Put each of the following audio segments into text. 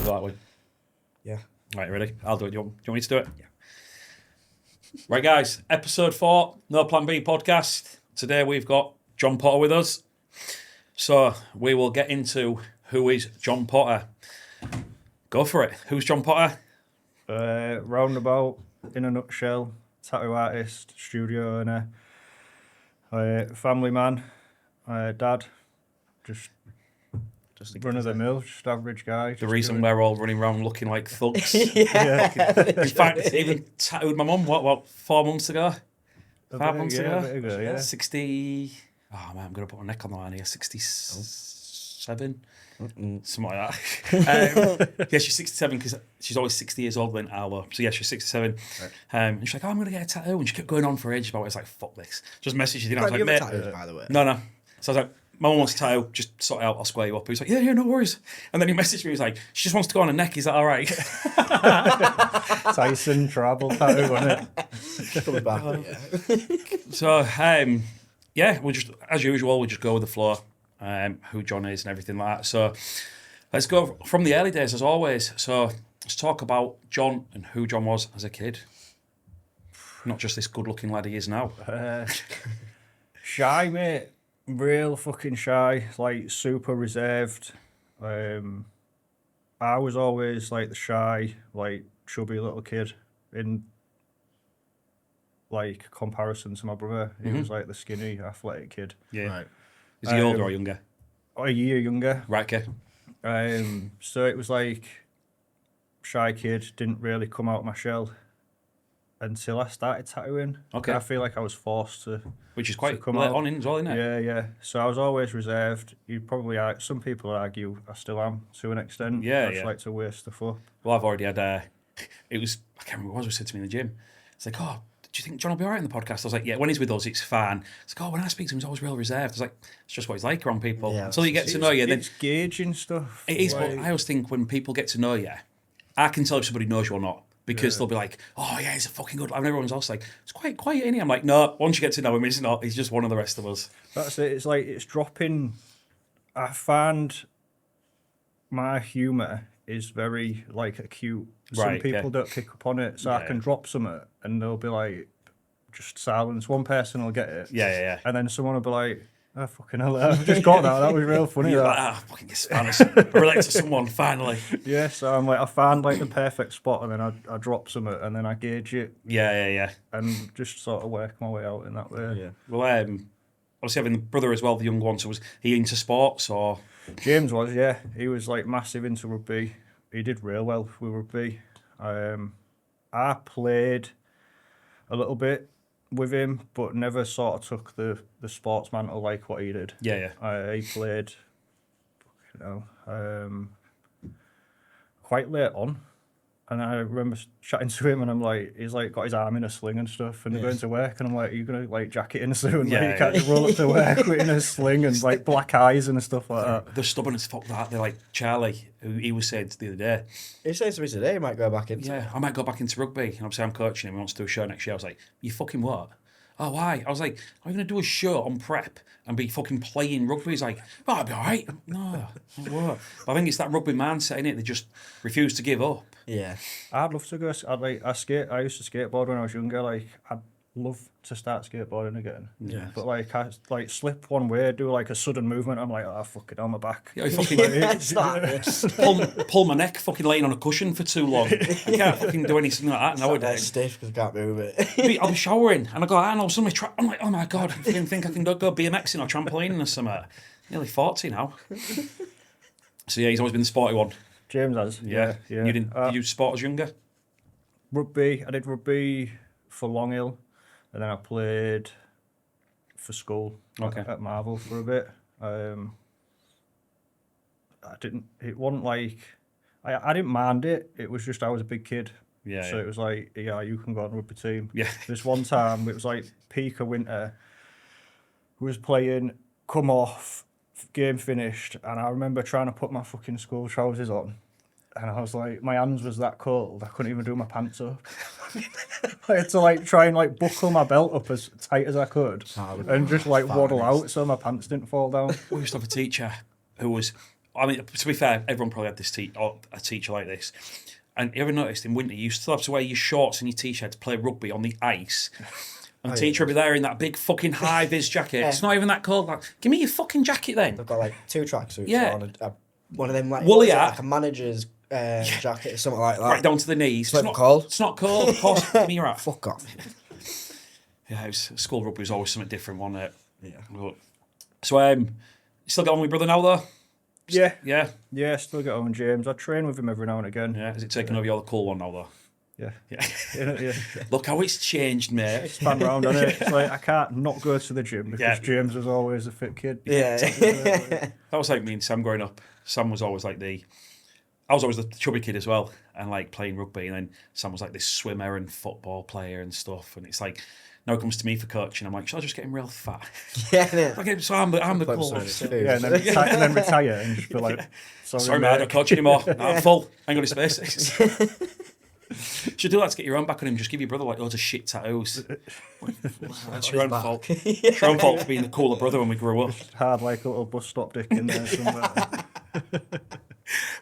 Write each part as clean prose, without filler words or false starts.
do that one? Yeah. Right, ready? I'll do it. Do you want me to do it? Yeah. Right, guys. Episode 4, No Plan B podcast. Today we've got John Potter with us. So we will get into who is John Potter. Go for it. Who's John Potter? Roundabout, in a nutshell, tattoo artist, studio owner, family man, dad, just run of the mill, just average guy. The reason we're all running around looking like thugs. Yeah. In fact, even tattooed my mum, what, 4 months ago? 5 months ago? A bit ago, yeah. 60... Oh, man, I'm going to put my neck on the line here. 67? Something like that. Yeah, she's 67 because she's always 60 years older than our. So yeah, she's 67. Right. And she's like, oh, I'm going to get a tattoo. And she kept going on for ages about it. It's like, fuck this. Just messaged her. I was like, mate. Tattoos, by the way? No. So I was like, my mum wants a tattoo. Just sort it out. I'll square you up. He was like, yeah, no worries. And then he messaged me. He was like, she just wants to go on her neck. Is that all right? Tyson tribal tattoo, wasn't it? Comes back, yeah. So, yeah, we'll just, as usual, we'll just go with the flow. Who John is and everything like that. So let's go from the early days as always. So let's talk about John and who John was as a kid. Not just this good looking lad he is now. Shy, mate. Real fucking shy. Like, super reserved. I was always like the shy, like, chubby little kid in like comparison to my brother. He was like the skinny, athletic kid. Yeah. Right. Is he older or younger? A year younger. Right, okay. So it was like shy kid, didn't really come out of my shell until I started tattooing. Okay. I feel like I was forced to. Which is quite come late out. on in as well, isn't it? Yeah. So I was always reserved. You'd probably some people argue I still am to an extent. Yeah, I just like to wear stuff up. Well, I've already had, it was, I can't remember what it was said to me in the gym. It's like, oh, do you think John will be all right in the podcast? I was like, yeah, when he's with us, it's fine. It's like, oh, when I speak to him, he's always real reserved. I was like, it's just what he's like around people. Yeah, Until you get to know you, then It's gauging stuff. it is. like, But I always think when people get to know you, I can tell if somebody knows you or not because they'll be like, oh yeah, he's a fucking good. And everyone's also like, it's quite quiet, isn't he? I'm like, no. Once you get to know him, he's not. He's just one of the rest of us. That's it. It's like it's dropping. I find my humour is very like acute. Some Right, people okay. don't pick up on it, so I Yeah. can drop something and they'll be like, just silence. One person will get it. Yeah. And then someone will be like, oh, fucking hell, I've just got that. That was real funny. You're that. like, ah, fucking get Spanish. I relate to someone finally. Yeah, so I'm like, I find like the perfect spot and then I drop something and then I gauge it Yeah. and just sort of work my way out in that way. Yeah. Well, obviously having the brother as well, the young one. So was he into sports or? James was, yeah. He was like massive into rugby. He did real well with rugby. I played a little bit with him, but never sort of took the sports mantle like what he did. Yeah. He played, quite late on. And I remember chatting to him, and I'm like, he's like got his arm in a sling and stuff, and going to work, and I'm like, are you gonna like jack it in soon? Yeah, Like, you can't just roll up to work with in a sling and like black eyes and stuff like that. They're stubborn as fuck. That they're like Charlie, who he was saying the other day. He says to me today he might go back into Yeah, I might go back into rugby. And obviously I'm coaching him. He wants to do a show next year. I was like, you fucking what? Oh, why? I was like, are you going to do a show on prep and be fucking playing rugby? He's like, oh, I'll be all right. No, it won't. But I think it's that rugby mindset, innit? They just refuse to give up. Yeah. I'd love to go. I skate. I used to skateboard when I was younger. Like, I'd love to start skateboarding again. Yeah. But like, I like slip one way, do like a sudden movement. I'm like, oh fuck it, on my back. Yeah, I fucking It's not. pull my neck fucking laying on a cushion for too long. I can't fucking do anything like that That's nowadays. stiff because I can't move it. I'll be showering and I go, I know, somebody I'm like, oh my God, I didn't think I can go BMXing or trampolining or something. Nearly 40 now. So yeah, he's always been the sporty one. James has. Yeah. You did you sport as younger? Rugby. I did rugby for Long Hill, and then I played for school at Marvel for a bit. I didn't. It wasn't like I didn't mind it. It was just I was a big kid. Yeah. So it was like, yeah, you can go on rugby team. Yeah. This one time, it was like peak of winter. We was playing, come off, game finished, and I remember trying to put my fucking school trousers on. And I was like, my hands was that cold, I couldn't even do my pants up. I had to like try and like buckle my belt up as tight as I could and just like waddle out so my pants didn't fall down. We used to have a teacher who was I mean, to be fair, everyone probably had this or a teacher like this. And you ever noticed in winter, you still have to wear your shorts and your t-shirt to play rugby on the ice. And the teacher will be there in that big fucking high-vis jacket. It's not even that cold. Like, give me your fucking jacket then. They've got like 2 tracksuits Yeah. on, one of them like, Woolly like a manager's jacket or something like that. Right down to the knees. It's not cold. It's not cold, of course. Give me your hat. Fuck off. Yeah, school rugby was always something different, wasn't it? Yeah. But, so, you still get on with your brother now, though? Yeah. Yeah? Yeah, still get on with James. I train with him every now and again. Yeah. Is it taking over? You're the cool one now, though? Yeah. Yeah. Yeah. Look how it's changed, mate. Span round on it. It's like I can't not go to the gym because Yeah. James was always a fit kid. Yeah. That was like me and Sam growing up. Sam was always like I was always the chubby kid as well, and like playing rugby. And then Sam was like this swimmer and football player and stuff. And it's like, now it comes to me for coaching. I'm like, shall I just get him real fat? Yeah. Okay, so I'm the cool one. Yeah, and then retire and just be like, Sorry, mate, I don't coach anymore. No, I'm full. I ain't got any space. Should do that to get your own back on him. Just give your brother like loads of shit tattoos. That's your own fault. It's your own fault for being the cooler brother when we grew up. hard like a little bus stop dick in there somewhere.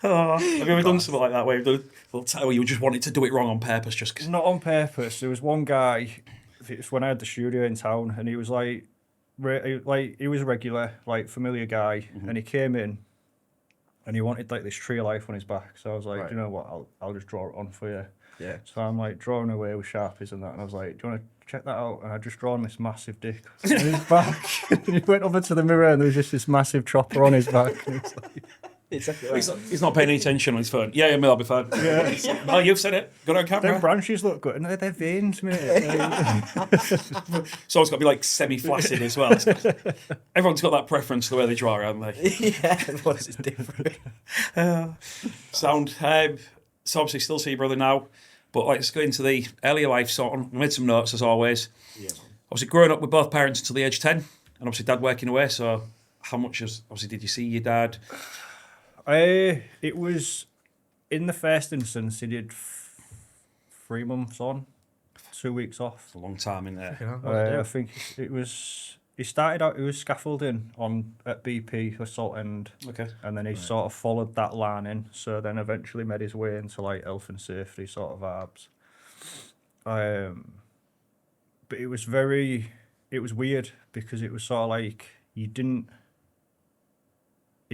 Have you ever done something like that where you've done a little tattoo, you just wanted to do it wrong on purpose just because? Not on purpose. There was one guy, it's when I had the studio in town, and he was like he was a regular, like familiar guy, and he came in and he wanted like this tree of life on his back. So I was like, Right. you know what, I'll just draw it on for you. Yeah. So I'm like drawing away with Sharpies and that, and I was like, do you want to check that out? And I just drawn this massive dick on his back. And he went over to the mirror and there was just this massive chopper on his back. And it's like, He's not paying any attention on his phone. Yeah, I'll be fine. yeah. Oh, you've said it. Got it on camera. Them branches look good. No, they're veins, mate. So it's got to be like semi-flaccid as well. Everyone's got that preference to the way they draw, haven't they? Yeah, everyone's is different. Sound. So obviously still see your brother now, but let's go into the earlier life sort of. I made some notes as always. Yeah. Obviously growing up with both parents until the age 10, and obviously dad working away, so how much obviously did you see your dad? It was, in the first instance, he did 3 months on, 2 weeks off. It's a long time in there. I think it was. He started out. He was scaffolding at BP for Salt End, Okay. and then he sort of followed that line in. So then eventually made his way into like health and safety sort of arbs. But it was weird because it was sort of like he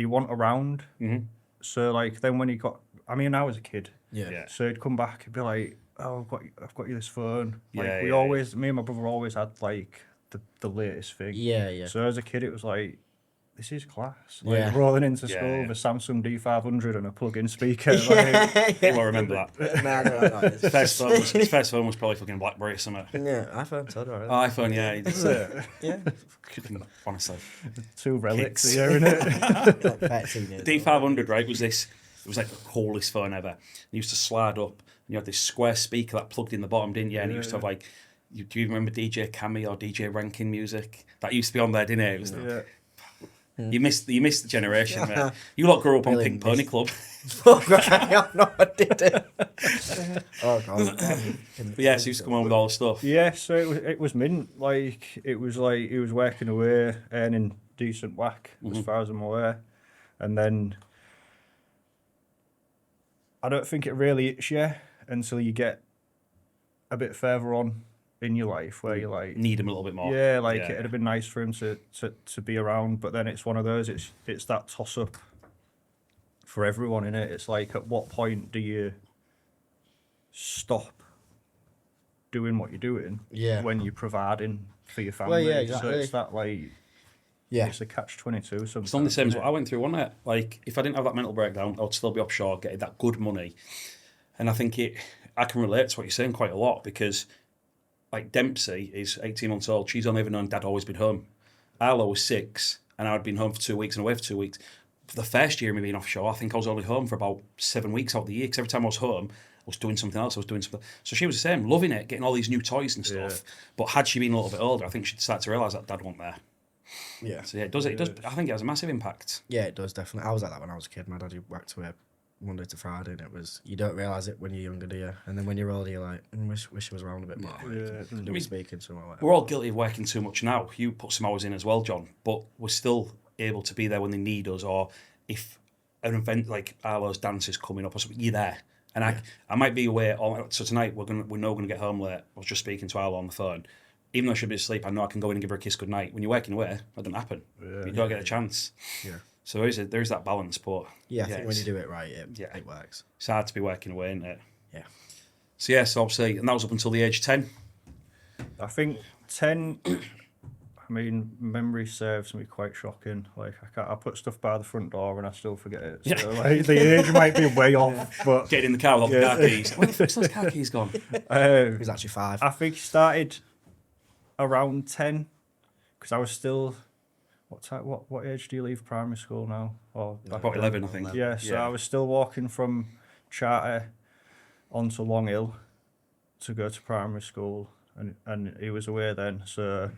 wasn't around. Mm-hmm. So like then when he got, I mean, I was a kid. Yeah. So he'd come back and be like, "Oh, I've got you this phone." Like Yeah, we yeah, always, me and my brother always had like the latest thing. Yeah. So as a kid, it was like, this is class. Like Yeah. rolling into Yeah, school yeah. with a Samsung D500 and a plug-in speaker. Like, You won't remember that. Man, I don't know. His first phone was probably fucking BlackBerry or something. Yeah, iPhone, so do I. iPhone, yeah. He is did. it? Yeah. Honestly. 2 relics Kids. here, innit? Like 13 years. D500, right, was this, it was like the coolest phone ever. It used to slide up, and you had this square speaker that plugged in the bottom, didn't you? And it used to have like, do you remember DJ Cammy or DJ Rankin music? That used to be on there, didn't it? It was Yeah. You missed the generation, mate. You lot grew up on Really Pink Pony Club. Oh, God, no, I didn't. Oh, God. But yeah, so he used to come on with all the stuff. Yeah, so it was mint. Like he was working away, earning decent whack as far as I'm aware, and then I don't think it really hits you until you get a bit further on in your life where you're like, Need him a little bit more. yeah, like it'd have been nice for him to be around, but then it's one of those. It's that toss up for everyone in it. It's like, at what point do you stop doing what you're doing Yeah. when you're providing for your family? Well, yeah, So exactly. it's that like, Yeah. it's a catch-22 sometimes. It's not the same as isn't what I went through, wasn't it? Like, if I didn't have that mental breakdown, I would still be offshore getting that good money. And I think I can relate to what you're saying quite a lot because, like, Dempsey is 18 months old. She's only ever known Dad always been home. Arlo was 6, and I'd been home for 2 weeks and away for 2 weeks. For the first year of me being offshore, I think I was only home for about 7 weeks out of the year because every time I was home, I was doing something else. So she was the same, loving it, getting all these new toys and stuff. Yeah. But had she been a little bit older, I think she'd start to realise that Dad wasn't there. Yeah. So yeah, it does. I think it has a massive impact. Yeah, it does, definitely. I was like that when I was a kid. My dad worked away Monday to Friday, and it was, you don't realise it when you're younger, do you? And then when you're older, you're like, wish he was around a bit more. Yeah. Do we speaking to him or whatever. We're all guilty of working too much now. You put some hours in as well, John, but we're still able to be there when they need us. Or if an event like Arlo's dances coming up or something, you're there. And I might be away. So tonight we're not going to get home late. I was just speaking to Arlo on the phone. Even though I should be asleep, I know I can go in and give her a kiss goodnight. When you're working away, that doesn't happen. You don't get a chance. Yeah. So there is that balance, but I think when you do it right, it works. It's hard to be working away, isn't it? Yeah. So yes, obviously, and that was up until the age of 10. I think 10. I mean, memory serves me quite shocking. Like I put stuff by the front door and I still forget it. So like, the age might be way off, but Getting in the car with all the car keys. Where the fuck's those car keys gone? It was actually 5. I think it started around 10 because I was still. What age do you leave primary school now? Or About 11, I think. Yeah, so I was still walking from Charter onto Long Hill to go to primary school, and he was away then. So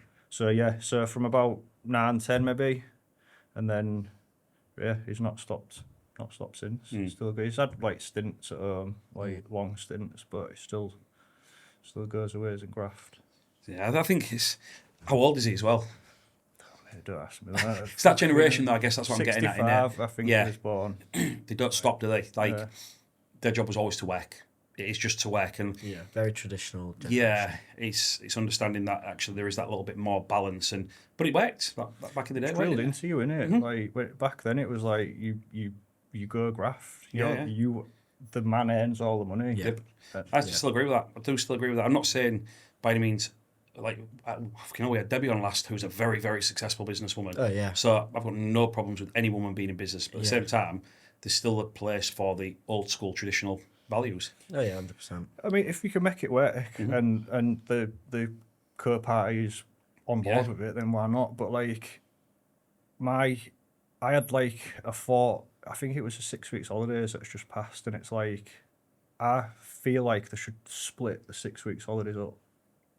from about 9, 10 maybe, and then he's not stopped since. Still he's had like stints at home, like long stints, but he still goes away as a graft. Yeah, I think it's. How old is he as well? Don't ask me that. It's that generation, though. I guess that's what I'm getting at. 65, I think he was born. They don't stop, do they? Like their job was always to work. It is just to work, and very traditional. Yeah, it's understanding that actually there is that little bit more balance, but it worked back in the day. It's drilled into you, innit? Like back then, it was like you go graft. You the man earns all the money. Yep. I still agree with that. I do still agree with that. I'm not saying by any means. Like, we had Debbie on last, who's a very, very successful businesswoman. Oh, yeah. So I've got no problems with any woman being in business. But at the same time, there's still a place for the old school traditional values. Oh, yeah, 100%. I mean, if you can make it work and the co-party is on board with it, then why not? But, like, I had, like, I think it was a 6 weeks holidays that's just passed, and it's like, I feel like they should split the 6 weeks holidays up.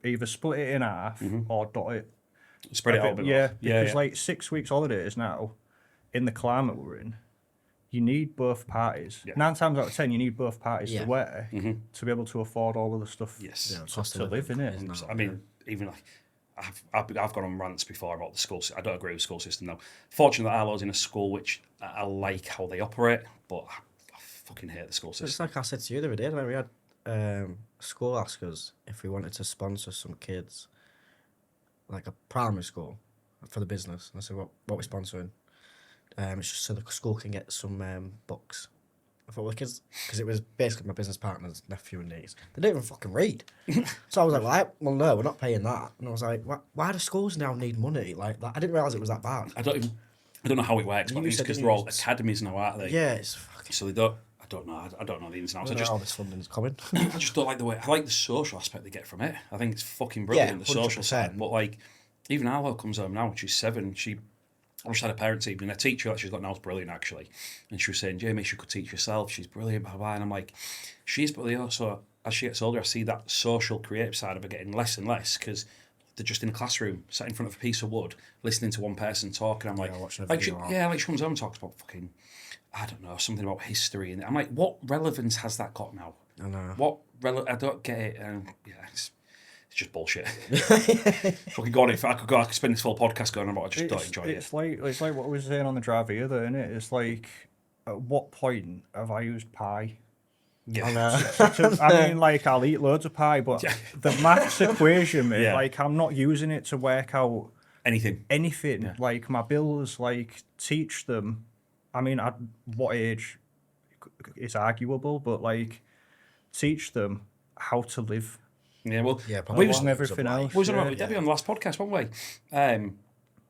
Either split it in half or dot it. Spread it out a bit more. Because like 6 weeks holidays now, in the climate we're in, you need both parties. Yeah. 9 times out of 10, you need both parties to work to be able to afford all of the stuff to live in it. I mean, even like, I've gone on rants before about the school. I don't agree with the school system though. Fortunately, Arlo's in a school which I like how they operate, but I fucking hate the school system. It's like I said to you the other day, when we had school ask us if we wanted to sponsor some kids, like a primary school, for the business. And I said, what we're sponsoring? It's just so the school can get some books for the kids, because it was basically my business partner's nephew and niece. They don't even fucking read. So I was like, well, no, we're not paying that. And I was like, why do schools now need money like that? I didn't realise it was that bad. I don't know how it works, but it's because they're all academies now, aren't they? Yeah, it's fucking... So they don't... I don't know the ins and outs. I don't know how this funding's coming. I just don't like the way. I like the social aspect they get from it. I think it's fucking brilliant, the social side. But like, even Arlo comes home now, she's 7. I just had a parents' evening. A teacher that she's got now is brilliant, actually. And she was saying, Jamie, she could teach herself. She's brilliant, blah, blah. And I'm like, she's brilliant. Also, as she gets older, I see that social, creative side of her getting less and less, because they're just in a classroom, sat in front of a piece of wood, listening to one person talk. And I'm like, she comes home and talks about fucking, I don't know, something about history. And I'm like, what relevance has that got now? I know. I don't get it. It's just bullshit. Fucking God, if I could spend this full podcast going on about it, I just don't enjoy it. It's like what we were saying on the drive here, though, isn't it? It's like, at what point have I used pie? Yeah. I mean, like, I'll eat loads of pie, but the maths equation, mate, like, I'm not using it to work out anything. Yeah. Like, my bills, like, teach them. I mean, at what age is arguable, but, like, teach them how to live. Yeah, well, we was everything else. We was on with Debbie on the last podcast, weren't we?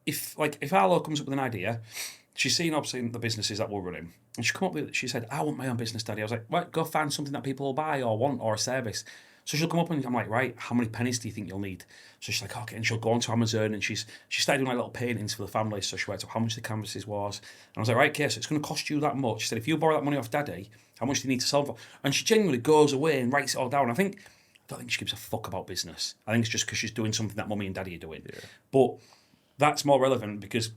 If Arlo comes up with an idea, she's seen obviously the businesses that we're running, and she said, I want my own business, Daddy. I was like, well, go find something that people will buy or want, or a service. So she'll come up and I'm like, right, how many pennies do you think you'll need? So she's like, okay, and she'll go onto Amazon, and she started doing like little paintings for the family. So she worked out how much the canvases was, and I was like, right, okay, so it's going to cost you that much. She said, if you borrow that money off Daddy, how much do you need to sell for? And she genuinely goes away and writes it all down. I don't think she gives a fuck about business. I think it's just because she's doing something that Mummy and Daddy are doing. Yeah. But that's more relevant because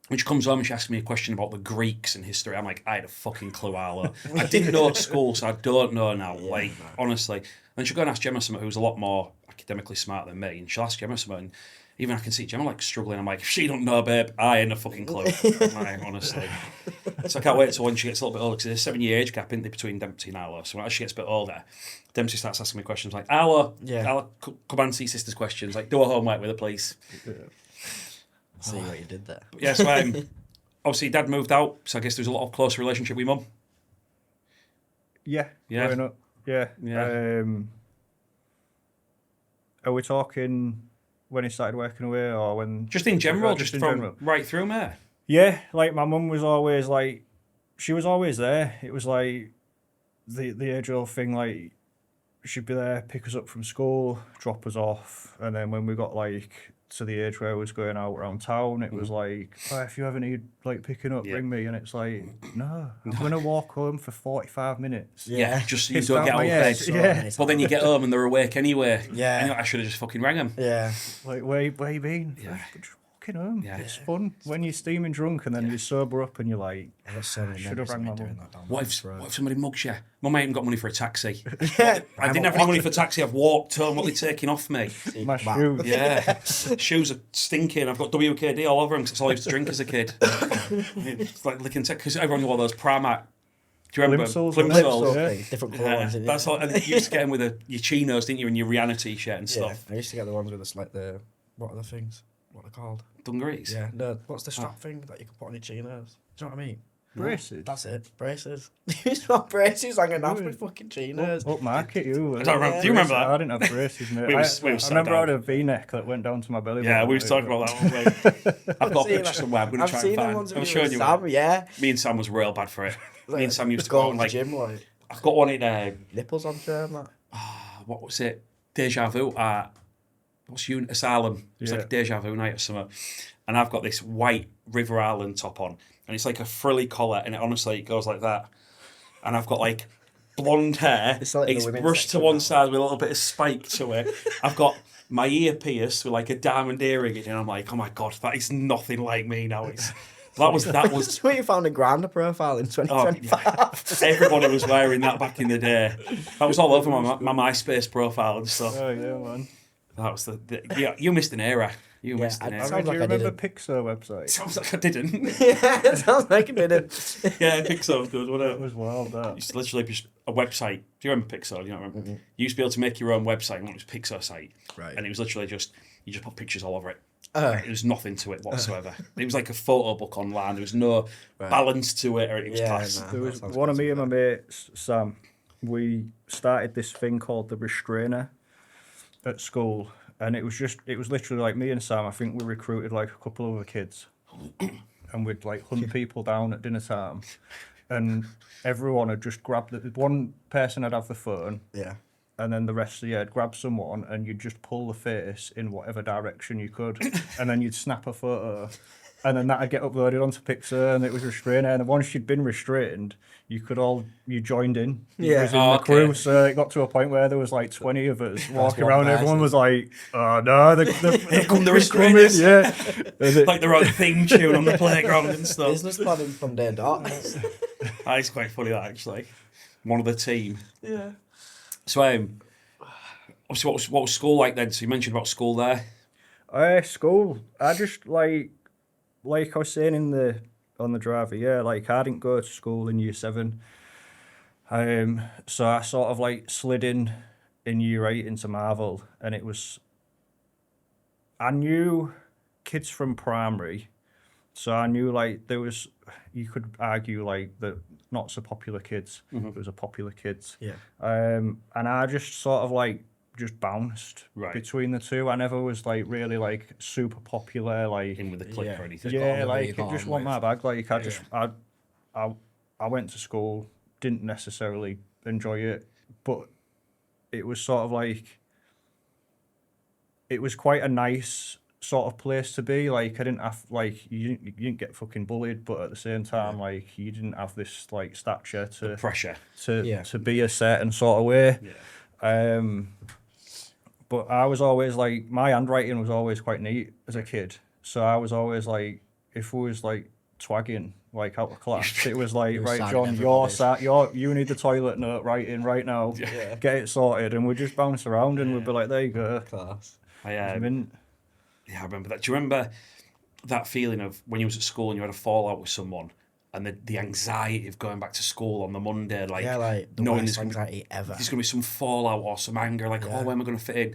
when she comes home and she asks me a question about the Greeks and history, I'm like, I had a fucking clue, Arlo. I didn't know at school, so I don't know now. Honestly. And she'll go and ask Gemma something who's a lot more academically smart than me, and she'll ask Gemma something, and even I can see Gemma like struggling. I'm like, she don't know, babe. I ain't a fucking clue. Like, honestly. So I can't wait till when she gets a little bit older, because there's a 7-year age gap in there between Dempsey and Arlo. So as she gets a bit older, Dempsey starts asking me questions like, Arlo, come answer your sister's questions. Like, do a homework with her, please. Yeah. See what you did there. But yeah, so obviously Dad moved out, so I guess there's a lot of close relationship with Mum. Yeah. Yeah. Growing up. Yeah. Yeah. Are we talking when he started working away, or when? Just in general, just in from general. right through, mate. Yeah, like my mum was always like, she was always there. It was like the age-old thing, like she'd be there, pick us up from school, drop us off, and then when we got like to the age where I was going out around town, it was like, oh, if you ever need like picking up, ring me. And it's like, no, I'm gonna walk home for 45 minutes. Yeah, just so you Pissed don't out get out my of head. bed. Yeah. Well, then you get home and they're awake anyway. Yeah. Anyway, I should have just fucking rang them. Yeah. Like, where you been? Yeah. Just walking home. Yeah. It's fun when you're steaming drunk and then you sober up and you're like, I got so many should have memories rang of me my doing mum. that down What that road. if somebody mugs you? Mum, I ain't got money for a taxi. Yeah. I didn't have any money for a taxi. I've walked home. What are they taking off me? my shoes. Yeah. Shoes are stinking. I've got WKD all over them because it's all I used to drink as a kid. It's like licking because everyone wore those Primark. Do you remember? Plimsolls, Plimsolls. yeah. Different Yeah. colours. Yeah. That's all. And you used to get them with your chinos, didn't you, and your Rihanna t-shirt and Yeah. stuff. I used to get the ones with like the what are the things? What are they called? Dungarees. Yeah. No. What's the strap thing that you can put on your chinos? Do you know what I mean? Braces. That's it. Braces. It's not braces hanging off with fucking chinos. Upmarket, you. I don't remember. Do you remember that? I didn't have braces, mate. We I was remember sat I had a V-neck that went down to my belly. Yeah, button. we was talking about that one. I've got a picture somewhere. I'm going to try and find. I'm showing you. Sam, yeah. Me and Sam was real bad for it. Me and Sam used to go go to on the like. gym, like I've got one in. nipples on show and that. What was it? Deja Vu at Asylum. It was like a Deja Vu night or something. And I've got this white River Island top on, and it's like a frilly collar, and it honestly goes like that. And I've got like blonde hair. It's like It's the women's brushed to section one now. side with a little bit of spike to it. I've got my ear pierced with like a diamond earring, and I'm like, oh my god, that is nothing like me now. That was That's what you found a Grindr profile in 2025. everybody was wearing that back in the day. That was all over my MySpace profile and stuff. Oh, yeah, man. That was yeah. You missed an era. You missed an I era. Sounds Do like you I remember didn't. Pixar website? Sounds like I didn't. Yeah, it sounds like it didn't. Yeah, Pixar was good, wasn't It it? was wild, that. It's literally just a website. Do you remember Pixar? Do you not remember? You used to be able to make your own website, and it was Pixar site. Right. And it was literally just, you just put pictures all over it. Uh. There was nothing to it whatsoever. It was like a photo book online. There was no balance to it, or it was class. nah. There That was sounds one of good me to and my mates, Sam, we started this thing called the Restrainer at school. And it was literally like me and Sam. I think we recruited like a couple of other kids, and we'd like hunt people down at dinner time, and everyone had just grabbed one person would have the phone, Yeah. and then the rest of you would grab someone, and you'd just pull the face in whatever direction you could, and then you'd snap a photo, and then that'd get uploaded onto Pixar, and it was Restrainer. And once you'd been restrained, you joined in. You Yeah. was in the crew, so it got to a point where there was like 20 of us walking one around. person. Everyone was like, "Oh no, Here come the they're coming," restrainers. yeah. Like their own theme tune on the playground and stuff. Business planning from day dot. That is quite funny, that actually. One of the team. Yeah. So, obviously, what was school like then? So you mentioned about school there. School. I just like I was saying on the driver, yeah, like I didn't go to school in year 7. So I sort of like slid in year 8 into Marvel, and I knew kids from primary, so I knew like you could argue like the not so popular kids, there was a popular kids. Yeah. And I just sort of like just bounced between the two. I never was like really like super popular, like In with the click or anything. yeah, on like the it way just on wasn't my bag. Like I went to school, didn't necessarily enjoy it, but it was sort of like it was quite a nice sort of place to be. Like I didn't have like you didn't get fucking bullied, but at the same time like you didn't have this like stature to Pressure. to be a certain sort of way. Yeah. But I was always like, my handwriting was always quite neat as a kid. So I was always like, if we was like twagging like out of class, it was like, right, signing John, you need the toilet note writing right now. Yeah. Get it sorted, and we'd just bounce around, and we'd be like, there you go. Class. I Mint. Yeah, I remember that. Do you remember that feeling of when you was at school and you had a fallout with someone, and the anxiety of going back to school on the Monday, like, like the knowing worst there's anxiety ever. there's going to be some fallout or some anger, like, Yeah. oh, where am I going to fit in?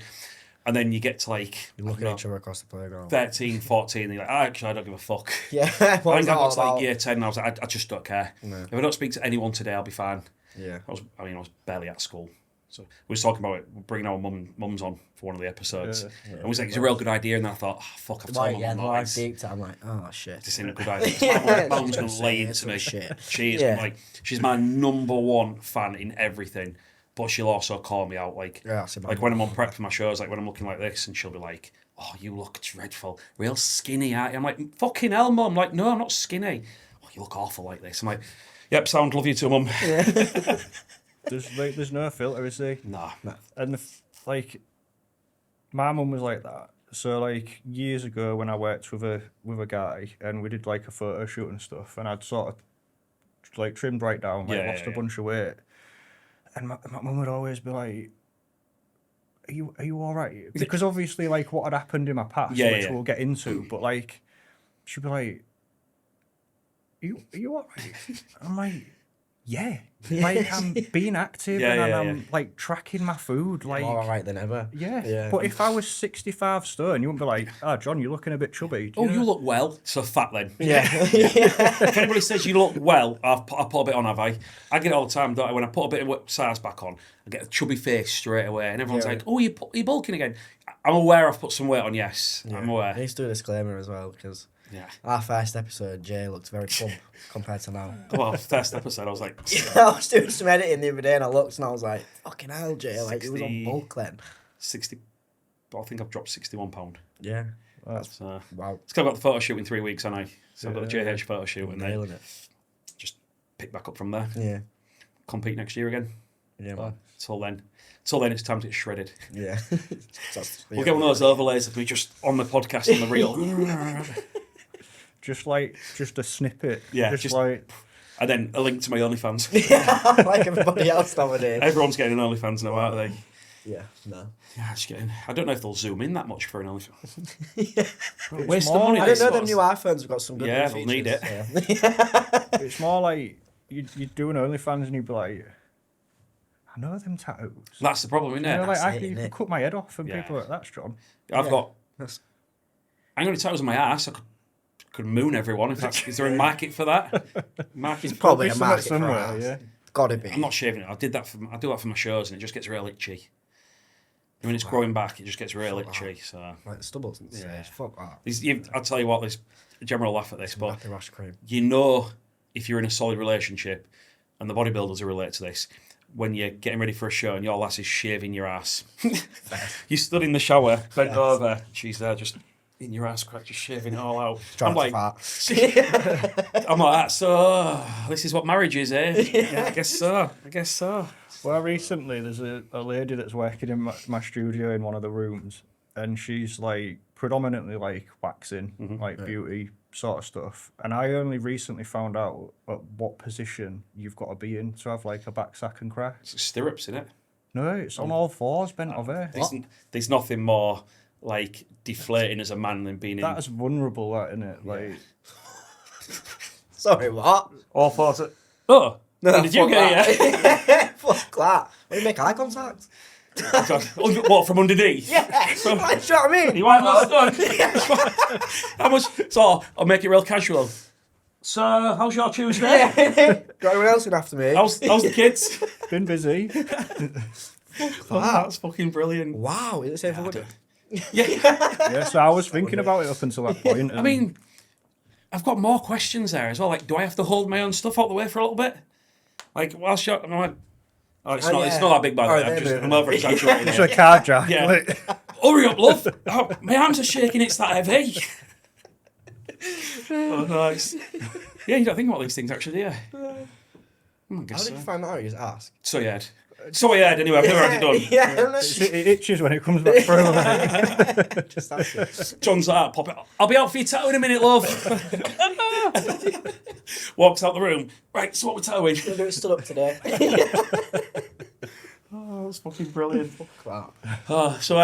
And then you get to like, You look at each other across the playground. 13, 14, and you're like, actually, I don't give a fuck. Yeah, I what think was I that got all to like about? year 10 and I was like, I just don't care. No. If I don't speak to anyone today, I'll be fine. Yeah. I was barely at school. So we was talking about it, bringing our mums on for one of the episodes. And we was like, it's a real good idea. And then I thought, oh, fuck, I've told Right, my yeah, mum the that. more I It's- deeped it, I'm like, oh shit. This ain't a good idea. My mum's going to lay into Some me. shit. She is Yeah. like, she's my number one fan in everything. But she'll also call me out, like, Yeah, that's about like it. when I'm on prep for my shows, like when I'm looking like this, and she'll be like, "Oh, you look dreadful, real skinny, aren't you?" I'm like, "Fucking hell, mum!" I'm like, "No, I'm not skinny." "Oh, you look awful like this." I'm like, "Yep, sound, love you too, mum." There's no filter, is there? Nah. And like, my mum was like that. So like years ago when I worked with a guy and we did like a photo shoot and stuff, and I'd sort of like trimmed right down, like Yeah, lost yeah, a bunch of weight, and my mum would always be like, Are you all right? Because obviously, like, what had happened in my past, Yeah, which yeah. we'll get into, but like, she'd be like, Are you all right? I'm like, yeah. Like, I'm being active Yeah, and yeah, I'm like tracking my food. Like, More alright than ever. yeah. But if I was 65 stone, you wouldn't be like, oh, John, you're looking a bit chubby. Do Oh, know? you look well. So fat then. Yeah. If anybody says you look well, I put a bit on, have I? I get it all the time, don't I? When I put a bit of size back on, I get a chubby face straight away, and everyone's Yeah. like, "Oh, you're bulking again." I'm aware I've put some weight on. Yes, I'm I aware. need to do a disclaimer as well, because Yeah. our first episode, Jay looked very plump compared to now. Well, first episode, I was like, I was doing some editing the other day and I looked and I was like, fucking hell, Jay, like, it was on 60. bulk then. 60. I think I've dropped 61 pound. Yeah. So Wow. it's 'cause I've got the photo shoot in 3 weeks, and so I've got the JH photo shoot, and then Nailing it. just pick back up from there. Yeah. Compete next year again. Yeah, man. Until then, it's time to get shredded. Yeah. We'll get one of those overlays of me just on the podcast on the reel. Just a snippet. Yeah, Just just- like, And then a link to my OnlyFans. like everybody else nowadays. Everyone's getting an OnlyFans now, aren't they? Yeah, no. Yeah, just getting. I don't know if they'll zoom in that much for an OnlyFans. it's Waste of more money. like- I didn't know this them was. new iPhones have got some good Yeah, new they'll need features. Yeah. it's more like you'd do an OnlyFans and you'd be like, I know them tattoos. That's the problem, isn't You know, it? like, That's it, you innit? could cut my head off and Yeah. people are like, that's John. I've Yeah. got. That's- I'm going to tattoos on my ass. I could moon everyone. If that's, is there a market for that? Market. Probably a Somewhere- market for somewhere, ours. yeah. Gotta be. I'm not shaving it. I do that for my shows, and it just gets real itchy. When it's growing back, it just gets real itchy. So Like the stubbles and Yeah. stuff. Fuck that. I'll tell you what. There's a general laugh at this, but Happy Rash cream. you know if you're in a solid relationship, and the bodybuilders will relate to this, when you're getting ready for a show and your lass is shaving your ass. You stood in the shower, bent over, she's there just in your ass crack, just shaving it all out. Trying I'm to like, fart. I'm like, so this is what marriage is, eh? Yeah, I guess so. Well, recently there's a lady that's working in my studio in one of the rooms, and she's like predominantly like waxing, like beauty sort of stuff. And I only recently found out at what position you've got to be in to have like a back sack and crack. It's stirrups, isn't it? No, it's on all fours, bent over. There's nothing more like deflating as a man than being in. That's vulnerable, that, isn't it? Like, Sorry, what? all fours. Oh, No, when did you fuck get here? that. Fuck that. When you make eye contact. What, from underneath? Yeah. Like, do you know what I mean? You want that How much? So I'll make it real casual. So, how's your Tuesday? Got anyone else in after me? How's the kids? Been busy. Oh, that's fucking brilliant. Wow, is it safe for women? Yeah. Yeah, so I was thinking about it up until that point. I mean, I've got more questions there as well. Like, do I have to hold my own stuff out the way for a little bit? Like, whilst you're... I'm like, oh, it's not that big, by the way. I'm over exaggerating. it's a car jack. Yeah. Like, Hurry up, love. Oh, my arms are shaking, it's that heavy. Oh, nice. Yeah, you don't think about these things, actually, do you? I How guess did so. you find that out? You just ask. So you had. anyway, I've never had it done. Yeah, it itches when it comes back through. Like. just ask it. John's like, pop it. I'll be out for your tattoo in a minute, love. Walks out the room. Right, so what we're tattooing? We'll do it stood up today. Oh, that's fucking brilliant. Wow. So,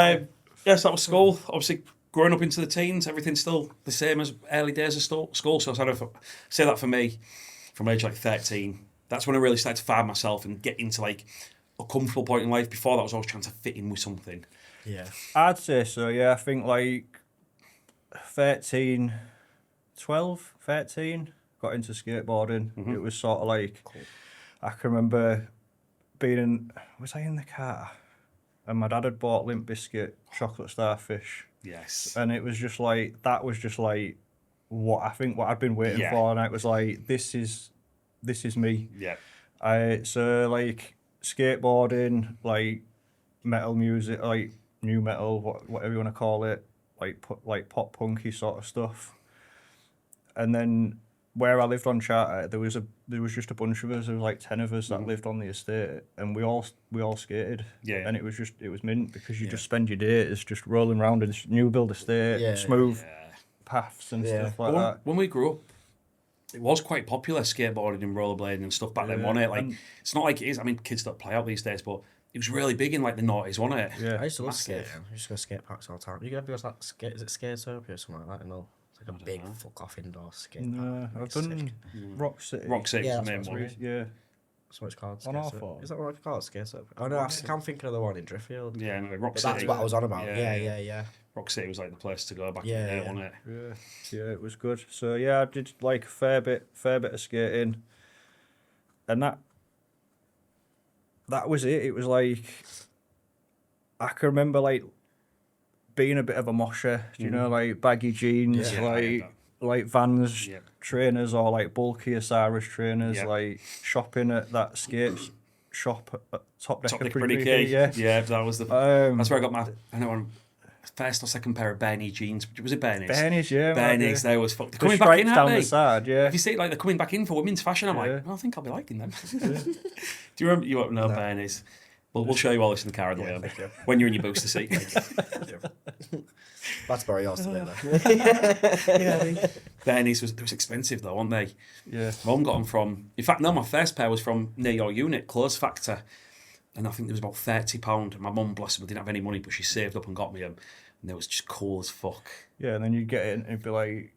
yes, that was school. Obviously, growing up into the teens, everything's still the same as early days of school. So I sort of say that for me, from age like 13, that's when I really started to find myself and get into like a comfortable point in life. Before that, I was always trying to fit in with something. Yeah. I'd say so, yeah. I think like 13, got into skateboarding. Mm-hmm. It was sort of like, I can remember was I in the car? And my dad had bought Limp Bizkit Chocolate Starfish. Yes. And it was just like, that was just like what I'd been waiting for. And it was like, this is me. Yeah. So like skateboarding, like metal music, like new metal, whatever you want to call it, like pop punky sort of stuff. And then where I lived on Charter, there was just a bunch of us. There was like 10 of us that lived on the estate, and we all skated. Yeah. And it was mint because you just spend your days just rolling around in this new build estate, smooth paths and stuff like that. When we grew up, it was quite popular skateboarding and rollerblading and stuff back then, wasn't it? Like, it's not like it is. I mean, kids don't play out these days, but it was really big in like the noughties, wasn't it? Yeah. I used to love skating. I used to go skate parks all the time. You ever go to that skate? Is it Skatopia or something like that? No, it's like a big fuck off indoor skate No, park. I've done Rock City. Rock City's Yeah, the main that's one. Yeah. That's what it's called. On our Skatopia. fault. Is that what it's called? Skatopia. Oh no, I'm thinking of the one in Driftfield. Yeah, no, Rock But City. that's what I was on about. Yeah. Rock City was like the place to go back in Yeah, the day, yeah. wasn't it? Yeah, it was good. So yeah, I did like a fair bit of skating, and that was it. It was like, I can remember like being a bit of a mosher, you know, like baggy jeans, Yeah, I had like Vans Yeah. trainers or like bulky Osiris trainers, Yeah. like shopping at that skate shop at Top Top Decker Dick Pretty Pretty Key, Key. Yeah, that was the. That's where I got my. I know, first or second pair of Bernie jeans. Was it Bernie's? Bernie's, yeah. Bernie's, they was fucked. They're The coming back in, stripes aren't down they? the side, yeah. If you see, like, they're coming back in for women's fashion, I'm Yeah. like, well, I think I'll be liking them. Do you remember? You won't know Bernie's. Well, we'll show you all this in the car on the way home. thank you. When you're in your booster seat. That's very yours today, though. Bernie's was expensive though, weren't they? Yeah. My mum got them from. In fact, no, my first pair was from near your unit, Clothes Factor, and I think there was about £30. My mum, bless her, didn't have any money, but she saved up and got me them, and they was just cool as fuck. Yeah, and then you get it and it'd be like,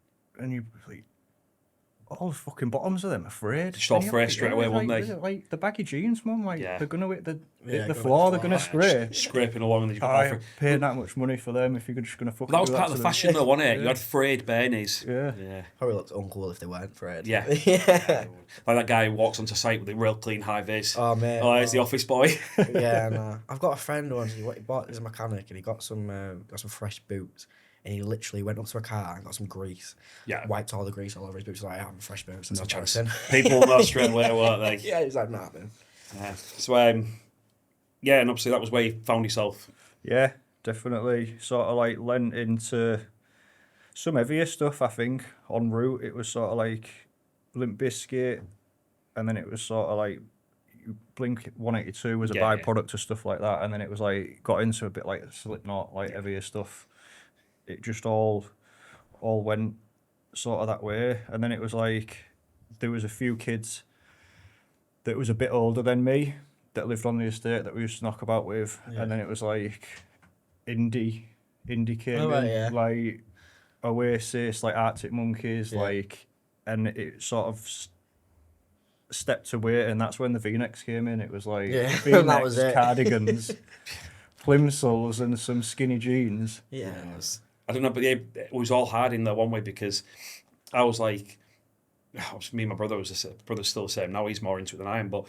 all the fucking bottoms of them are frayed. Just all And you're frayed like, straight away, like, wouldn't they? Like the baggy jeans, mum, like Yeah. they're gonna hit the Yeah, the go floor, with they're the gonna floor, scrape. Scraping along, and then you've I got ain't paying that much money for them if you're just gonna fucking that was do part of to the them. fashion though, wasn't it? You Yeah. had frayed Bernies. Yeah. Yeah. Probably looked uncool if they weren't Fred. Yeah. Yeah. Like that guy who walks onto site with a real clean high vis. Oh, mate. Oh, there's the office boy. Yeah, no. I've got a friend once. He bought his mechanic and he got some fresh boots. And he literally went up to a car and got some grease. Yeah. Wiped all the grease all over his boots. Like, I have fresh boots. No That's chance. embarrassing. People will know straight away, won't they? Yeah, he's like, nah, man. Yeah. So, yeah, and obviously that was where you found yourself. Yeah, definitely. Sort of like lent into some heavier stuff, I think. En route, it was sort of like Limp Bizkit, and then it was sort of like Blink 182 was a Yeah, yeah. byproduct of stuff like that, and then it was like got into a bit like Slipknot, like heavier stuff. It just all went sort of that way, and then it was like there was a few kids that was a bit older than me that lived on the estate that we used to knock about with, and then it was like indie came Oh, right, in, yeah. like Oasis, like Arctic Monkeys, Yeah. like, and it sort of stepped away, and that's when the V-necks came in. It was like Yeah, V-necks, that was it. cardigans, plimsolls, and some skinny jeans. Yeah. I don't know, but yeah, it was all hard in there one way because I was like, me and my brother brother's still the same now. He's more into it than I am, but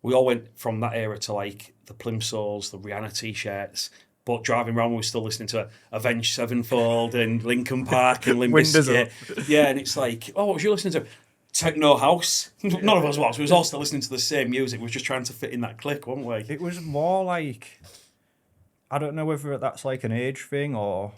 we all went from that era to like the plimsolls, the Rihanna t-shirts. But driving around, we were still listening to Avenged Sevenfold and Linkin Park and Limp Windows Bizkit. Yeah, and it's like, oh, what was you listening to? Techno house. None of us was. We was all still listening to the same music. We was just trying to fit in that clique, weren't we? It was more like, I don't know whether that's like an age thing or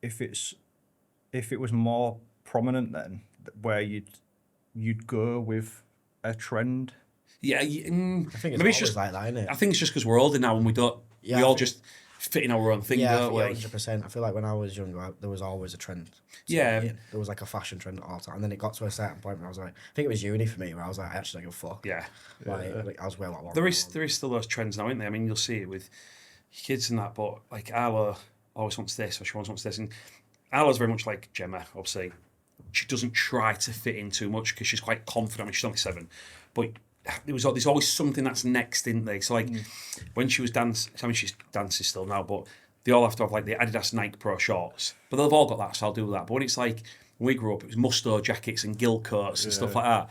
if it was more prominent then, where you'd go with a trend. Yeah, I think it's maybe always it's just. like that, isn't it? I think it's just because we're older now and we don't. Yeah, we I all think- just fit in our own thing, Yeah, don't we? 100%. I feel like when I was younger, there was always a trend. Yeah. There was like a fashion trend all the time. And then it got to a certain point where I was like, I think it was uni for me, where I was like, I actually don't give a fuck. Yeah. Like I was well like There is still those trends now, isn't there? I mean, you'll see it with kids and that, but like Arlo, always wants this or she always wants this. And Ala's very much like Gemma, obviously. She doesn't try to fit in too much because she's quite confident. I mean, she's only 7. But there's always something that's next, isn't there? So, like, when she was she's dances still now, but they all have to have, like, the Adidas Nike Pro shorts. But they've all got that, so I'll do that. But when it's like, when we grew up, it was Musto jackets and gill coats and stuff like that.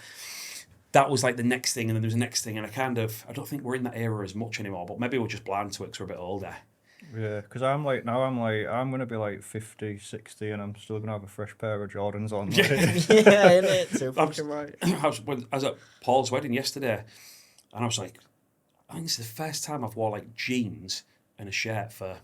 That was like the next thing, and then there was the next thing, and I don't think we're in that era as much anymore, but maybe we're just blind to it because we're a bit older. Yeah, because I'm going to be like 50, 60, and I'm still going to have a fresh pair of Jordans on. Like. Yeah, innit? So fucking right. I was at Paul's wedding yesterday, and I was like, I think this is the first time I've worn like jeans and a shirt for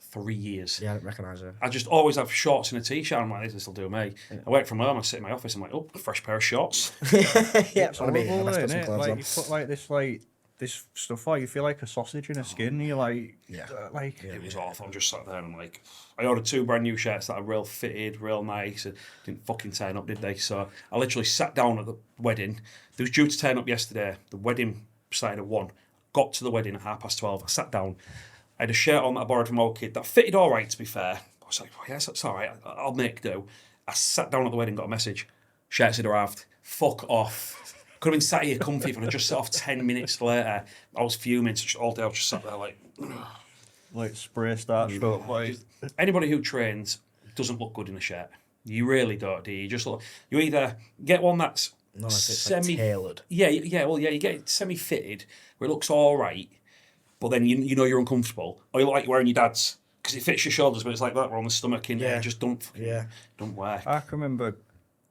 3 years. Yeah, I don't recognise her. I just always have shorts and a t-shirt. I'm like, this will do me. Yeah. I work from home, I sit in my office, I'm like, oh, a fresh pair of shorts. Yeah, it's horrible, isn't it? Like, you put like this stuff on, you feel like a sausage in a skin. You're like, it was awful. I'm just sat there and I'm like, I ordered 2 brand new shirts that are real fitted, real nice, and didn't fucking turn up, did they? So I literally sat down at the wedding. They was due to turn up yesterday. The wedding started at 1. Got to the wedding at 12:30. I sat down. I had a shirt on that I borrowed from my old kid that fitted all right, to be fair. I was like, oh, yes, that's all right. I'll make do. I sat down at the wedding, got a message. Shirts had arrived. Fuck off. Could have been sat here comfy if I just set off 10 minutes later. I was fuming. So all day I was just sat there like spray starched up. Like anybody who trains doesn't look good in a shirt. You really don't, do you? You just look. You either get one that's semi-tailored. Yeah. Well, you get it semi-fitted where it looks all right, but then you know you're uncomfortable, or you look like you're wearing your dad's because it fits your shoulders, but it's like that on the stomach in there. Just don't work. I can remember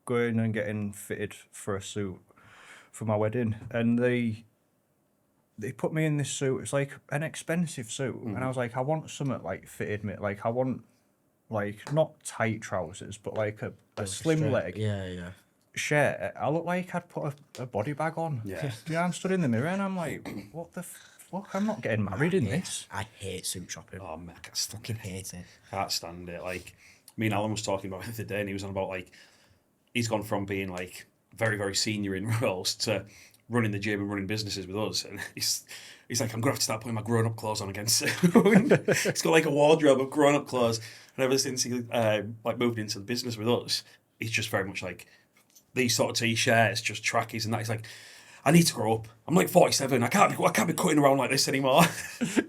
going and getting fitted for a suit for my wedding, and they put me in this suit. It's like an expensive suit, and I was like, I want something like fitted me. Like I want like not tight trousers, but like a slim leg. Yeah. Shirt. I look like I'd put a body bag on. Yeah. I'm stood in the mirror and I'm like, what the fuck? I'm not getting married in this. I hate suit shopping. Oh man, I fucking hate it. Can't stand it. Like me and Alan was talking about it the other day, and he was on about like he's gone from being like very, very senior in roles to running the gym and running businesses with us. And he's like, I'm going to have to start putting my grown-up clothes on again soon. He's got like a wardrobe of grown-up clothes. And ever since he like moved into the business with us, he's just very much like these sort of T-shirts, just trackies and that. He's like, I need to grow up. I'm like 47. I can't be cutting around like this anymore.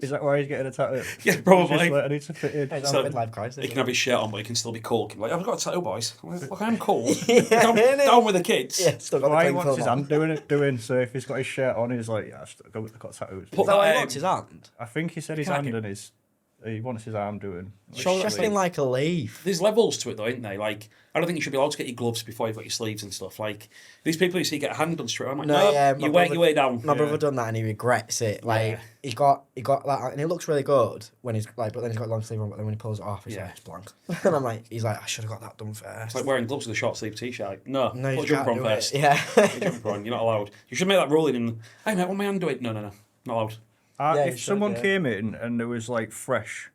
Is that why he's getting a tattoo? Yeah, probably. Like, I need to fit in. So midlife crisis. He can have his shirt on, but he can still be cool. He can be like, I've got a tattoo, boys. Look, I'm cool. down with the kids. Yeah, still got why the what's his hand doing? So if he's got his shirt on, he's like, yeah, I've got tattoos. Is that why he wants his hand? I think he said his hand and he wants his arm doing. Shaping like a leaf. There's levels to it though, isn't there? Like, I don't think you should be allowed to get your gloves before you've got your sleeves and stuff. Like, these people you see get a hand done straight. I'm like, no, you wear your way down. My brother done that and he regrets it. Like, he got that, and it looks really good when he's like, but then he's got long sleeve on. But then when he pulls it off, it's blank. And I'm like, he's like, I should have got that done first. It's like wearing gloves with a short sleeve t-shirt. Like, no, you put a jumper on first. Yeah, put a jumper on. You're not allowed. You should make that ruling. In, hey mate, what my hand doing? No, not allowed. If someone came in and there was like fresh,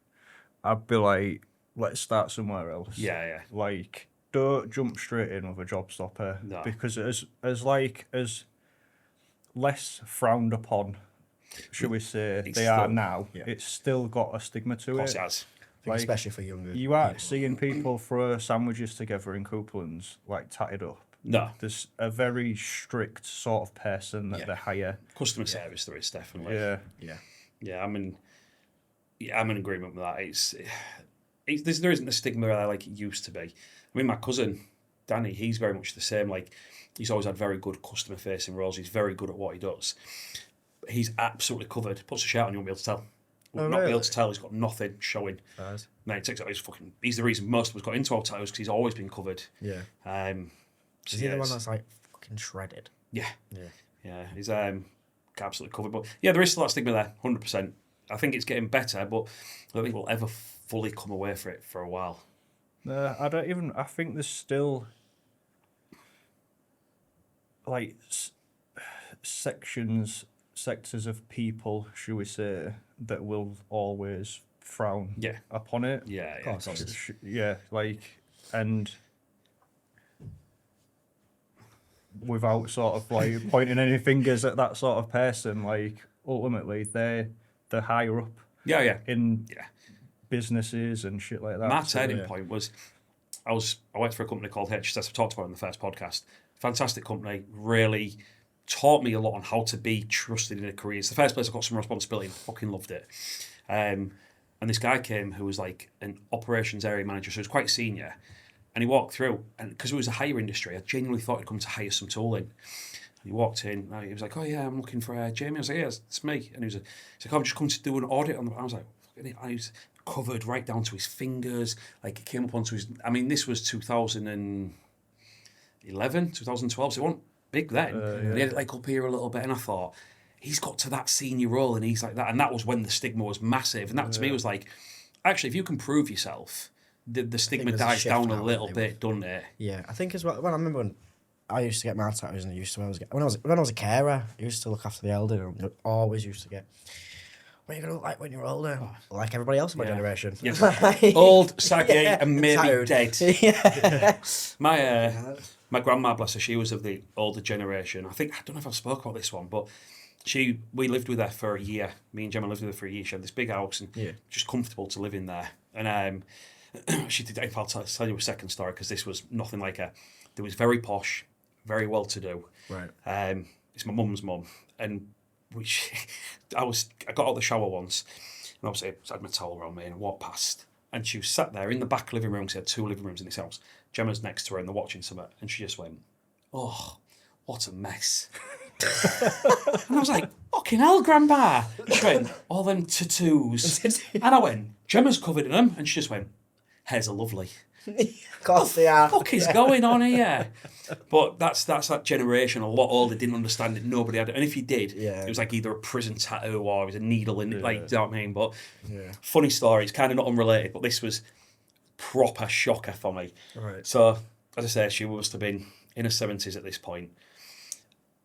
I'd be like, let's start somewhere else. Yeah. Like, don't jump straight in with a job stopper. No. Because as less frowned upon, should we say, they are now, it's still got a stigma to it. Of course it has. Like, especially for younger you aren't seeing people throw sandwiches together in Couplands, like, tatted up. No. There's a very strict sort of person that they hire. Customer service there is definitely. Yeah, I'm in agreement with that. There isn't a stigma there like it used to be. I mean, my cousin, Danny, he's very much the same. Like, he's always had very good customer-facing roles. He's very good at what he does. He's absolutely covered. Puts a shirt on, you won't be able to tell. Not be able to tell. He's got nothing showing. Nice. No, he takes out his fucking. He's the reason most of us got into our tattoos because he's always been covered. Yeah. So is he the one that's like fucking shredded? Yeah. He's absolutely covered. But yeah, there is still that stigma there, 100%. I think it's getting better, but I don't think we'll ever fully come away from it for a while. I think there's still like sectors of people, should we say, that will always frown upon it. Yeah. And without sort of like pointing any fingers at that sort of person, like ultimately they're higher up. Yeah. In businesses and shit like that. My turning point was I worked for a company called HSS. I've talked about it in the first podcast. Fantastic company, really taught me a lot on how to be trusted in a career. It's the first place I got some responsibility and I fucking loved it. And this guy came who was like an operations area manager, so he was quite senior. And he walked through, and because it was a hire industry, I genuinely thought he'd come to hire some tooling. And he walked in, and he was like, "Oh yeah, I'm looking for Jamie." I was like, "Yeah, it's me." And he was like, "I'm just coming to do an audit on the." I was like, and he was covered right down to his fingers, like it came up onto his. I mean, this was 2011, 2012, so it wasn't big then. And he had it like up here a little bit, and I thought, he's got to that senior role, and he's like that, and that was when the stigma was massive, and that to me was like, actually, if you can prove yourself. The stigma dies down a little bit, doesn't it? Yeah, I think as well. When I remember when I used to get my tattoos, and I used to when I was a carer, I used to look after the elderly. And I always used to get. What are you gonna look like when you're older? Like everybody else in my generation. Yes. Old, saggy, and maybe tattooed. dead. Yeah. My grandma, bless her, she was of the older generation. I don't know if I've spoke about this one, but we lived with her for a year. Me and Gemma lived with her for a year. She had this big house and just comfortable to live in there. And she did. I'll tell you a second story because this was nothing like her. It was very posh, very well to do. Right. It's my mum's mum, and I got out of the shower once, and obviously I had my towel around me and I walked past, and she was sat there in the back living room. She had 2 living rooms in this house. Gemma's next to her and they're watching something, and she just went, "Oh, what a mess." And I was like, "Fucking hell, Grandma." She went, "All them tattoos." And I went, "Gemma's covered in them." And she just went, "Hairs are lovely." Of course they are. What the fuck is going on here? But that's that generation, a lot older, didn't understand it. Nobody had it. And if you did, it was like either a prison tattoo or it was a needle in it. Like, do you know what I mean? But funny story, it's kind of not unrelated, but this was proper shocker for me. Right. So, as I say, she must have been in her 70s at this point.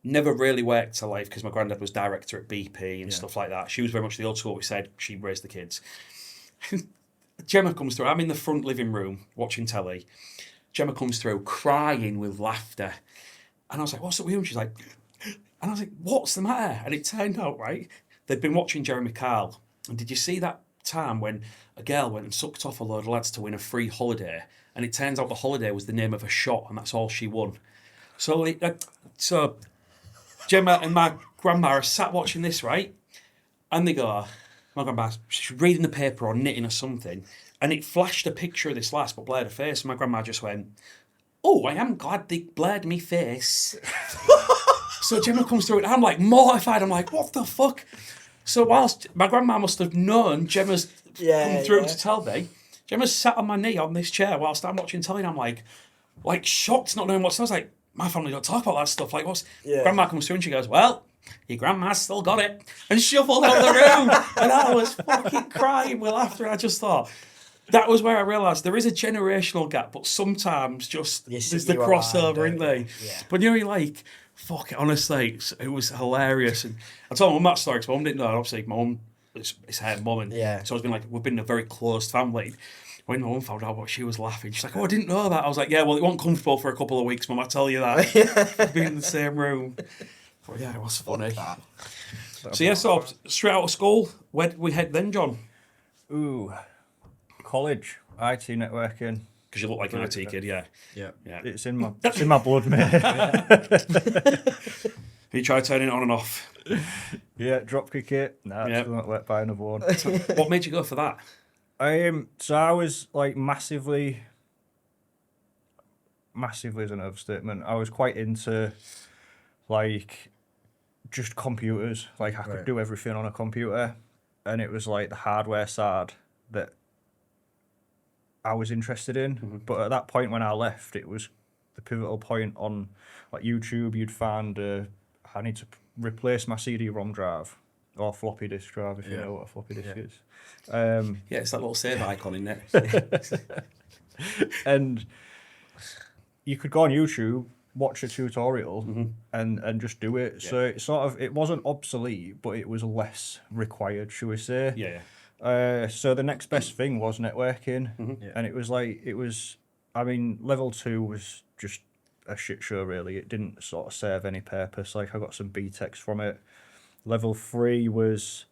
Never really worked her life because my granddad was director at BP and stuff like that. She was very much the old school. We said she raised the kids. Gemma comes through. I'm in the front living room watching telly. Gemma comes through crying with laughter. And I was like, "What's up with you?" And she's like, and I was like, "What's the matter?" And it turned out, right, they'd been watching Jeremy Kyle. And did you see that time when a girl went and sucked off a load of lads to win a free holiday? And it turns out the holiday was the name of a shot and that's all she won. So Gemma and my grandma are sat watching this, right? And they go, my grandma, she's reading the paper or knitting or something, and it flashed a picture of this lass but blurred her face, and my grandma just went, "Oh, I am glad they blurred me face." So Gemma comes through and I'm like mortified. I'm like, "What the fuck?" So whilst my grandma must have known Gemma's come through to tell me, Gemma's sat on my knee on this chair whilst I'm watching telly, and I'm like shocked, not knowing what's. I was like, "My family don't talk about that stuff." Like, what's? Grandma comes through and she goes, "Well, your grandma's still got it," and shuffled out of the room. And I was fucking crying with laughter. And I just thought, that was where I realised there is a generational gap, but sometimes just there's the crossover, isn't there? Yeah. But you're like, fuck it, honestly, it was hilarious. And I told my mum that story because my mum didn't know. Obviously, my mum, it's her mum. And so it's been like, we've been a very close family. When my mum found out, she was laughing. She's like, "Oh, I didn't know that." I was like, "Yeah, well, it wasn't comfortable for a couple of weeks, Mum, I tell you that." Being in the same room. But yeah, it was funny. So straight out of school, where did we head then, John? Ooh, college, IT networking. Because you look like an IT kid, yeah. It's in my blood, mate. You tried turning it on and off. Yeah, dropkick it. Nah, still not let by another one. What made you go for that? So I was like massively is an overstatement. I was quite into like just computers. Like I could do everything on a computer, and it was like the hardware side that I was interested in. Mm-hmm. But at that point when I left, it was the pivotal point on like YouTube. You'd find I need to replace my CD-ROM drive. Or floppy disk drive, if you know what a floppy disk is. It's that little save icon in there. And you could go on YouTube, watch a tutorial, and just do it. Yeah. So it wasn't obsolete, but it was less required, should we say? Yeah. So the next best thing was networking, and it was level 2 was just a shit show, really. It didn't sort of serve any purpose. Like I got some BTECs from it. Level 3 was,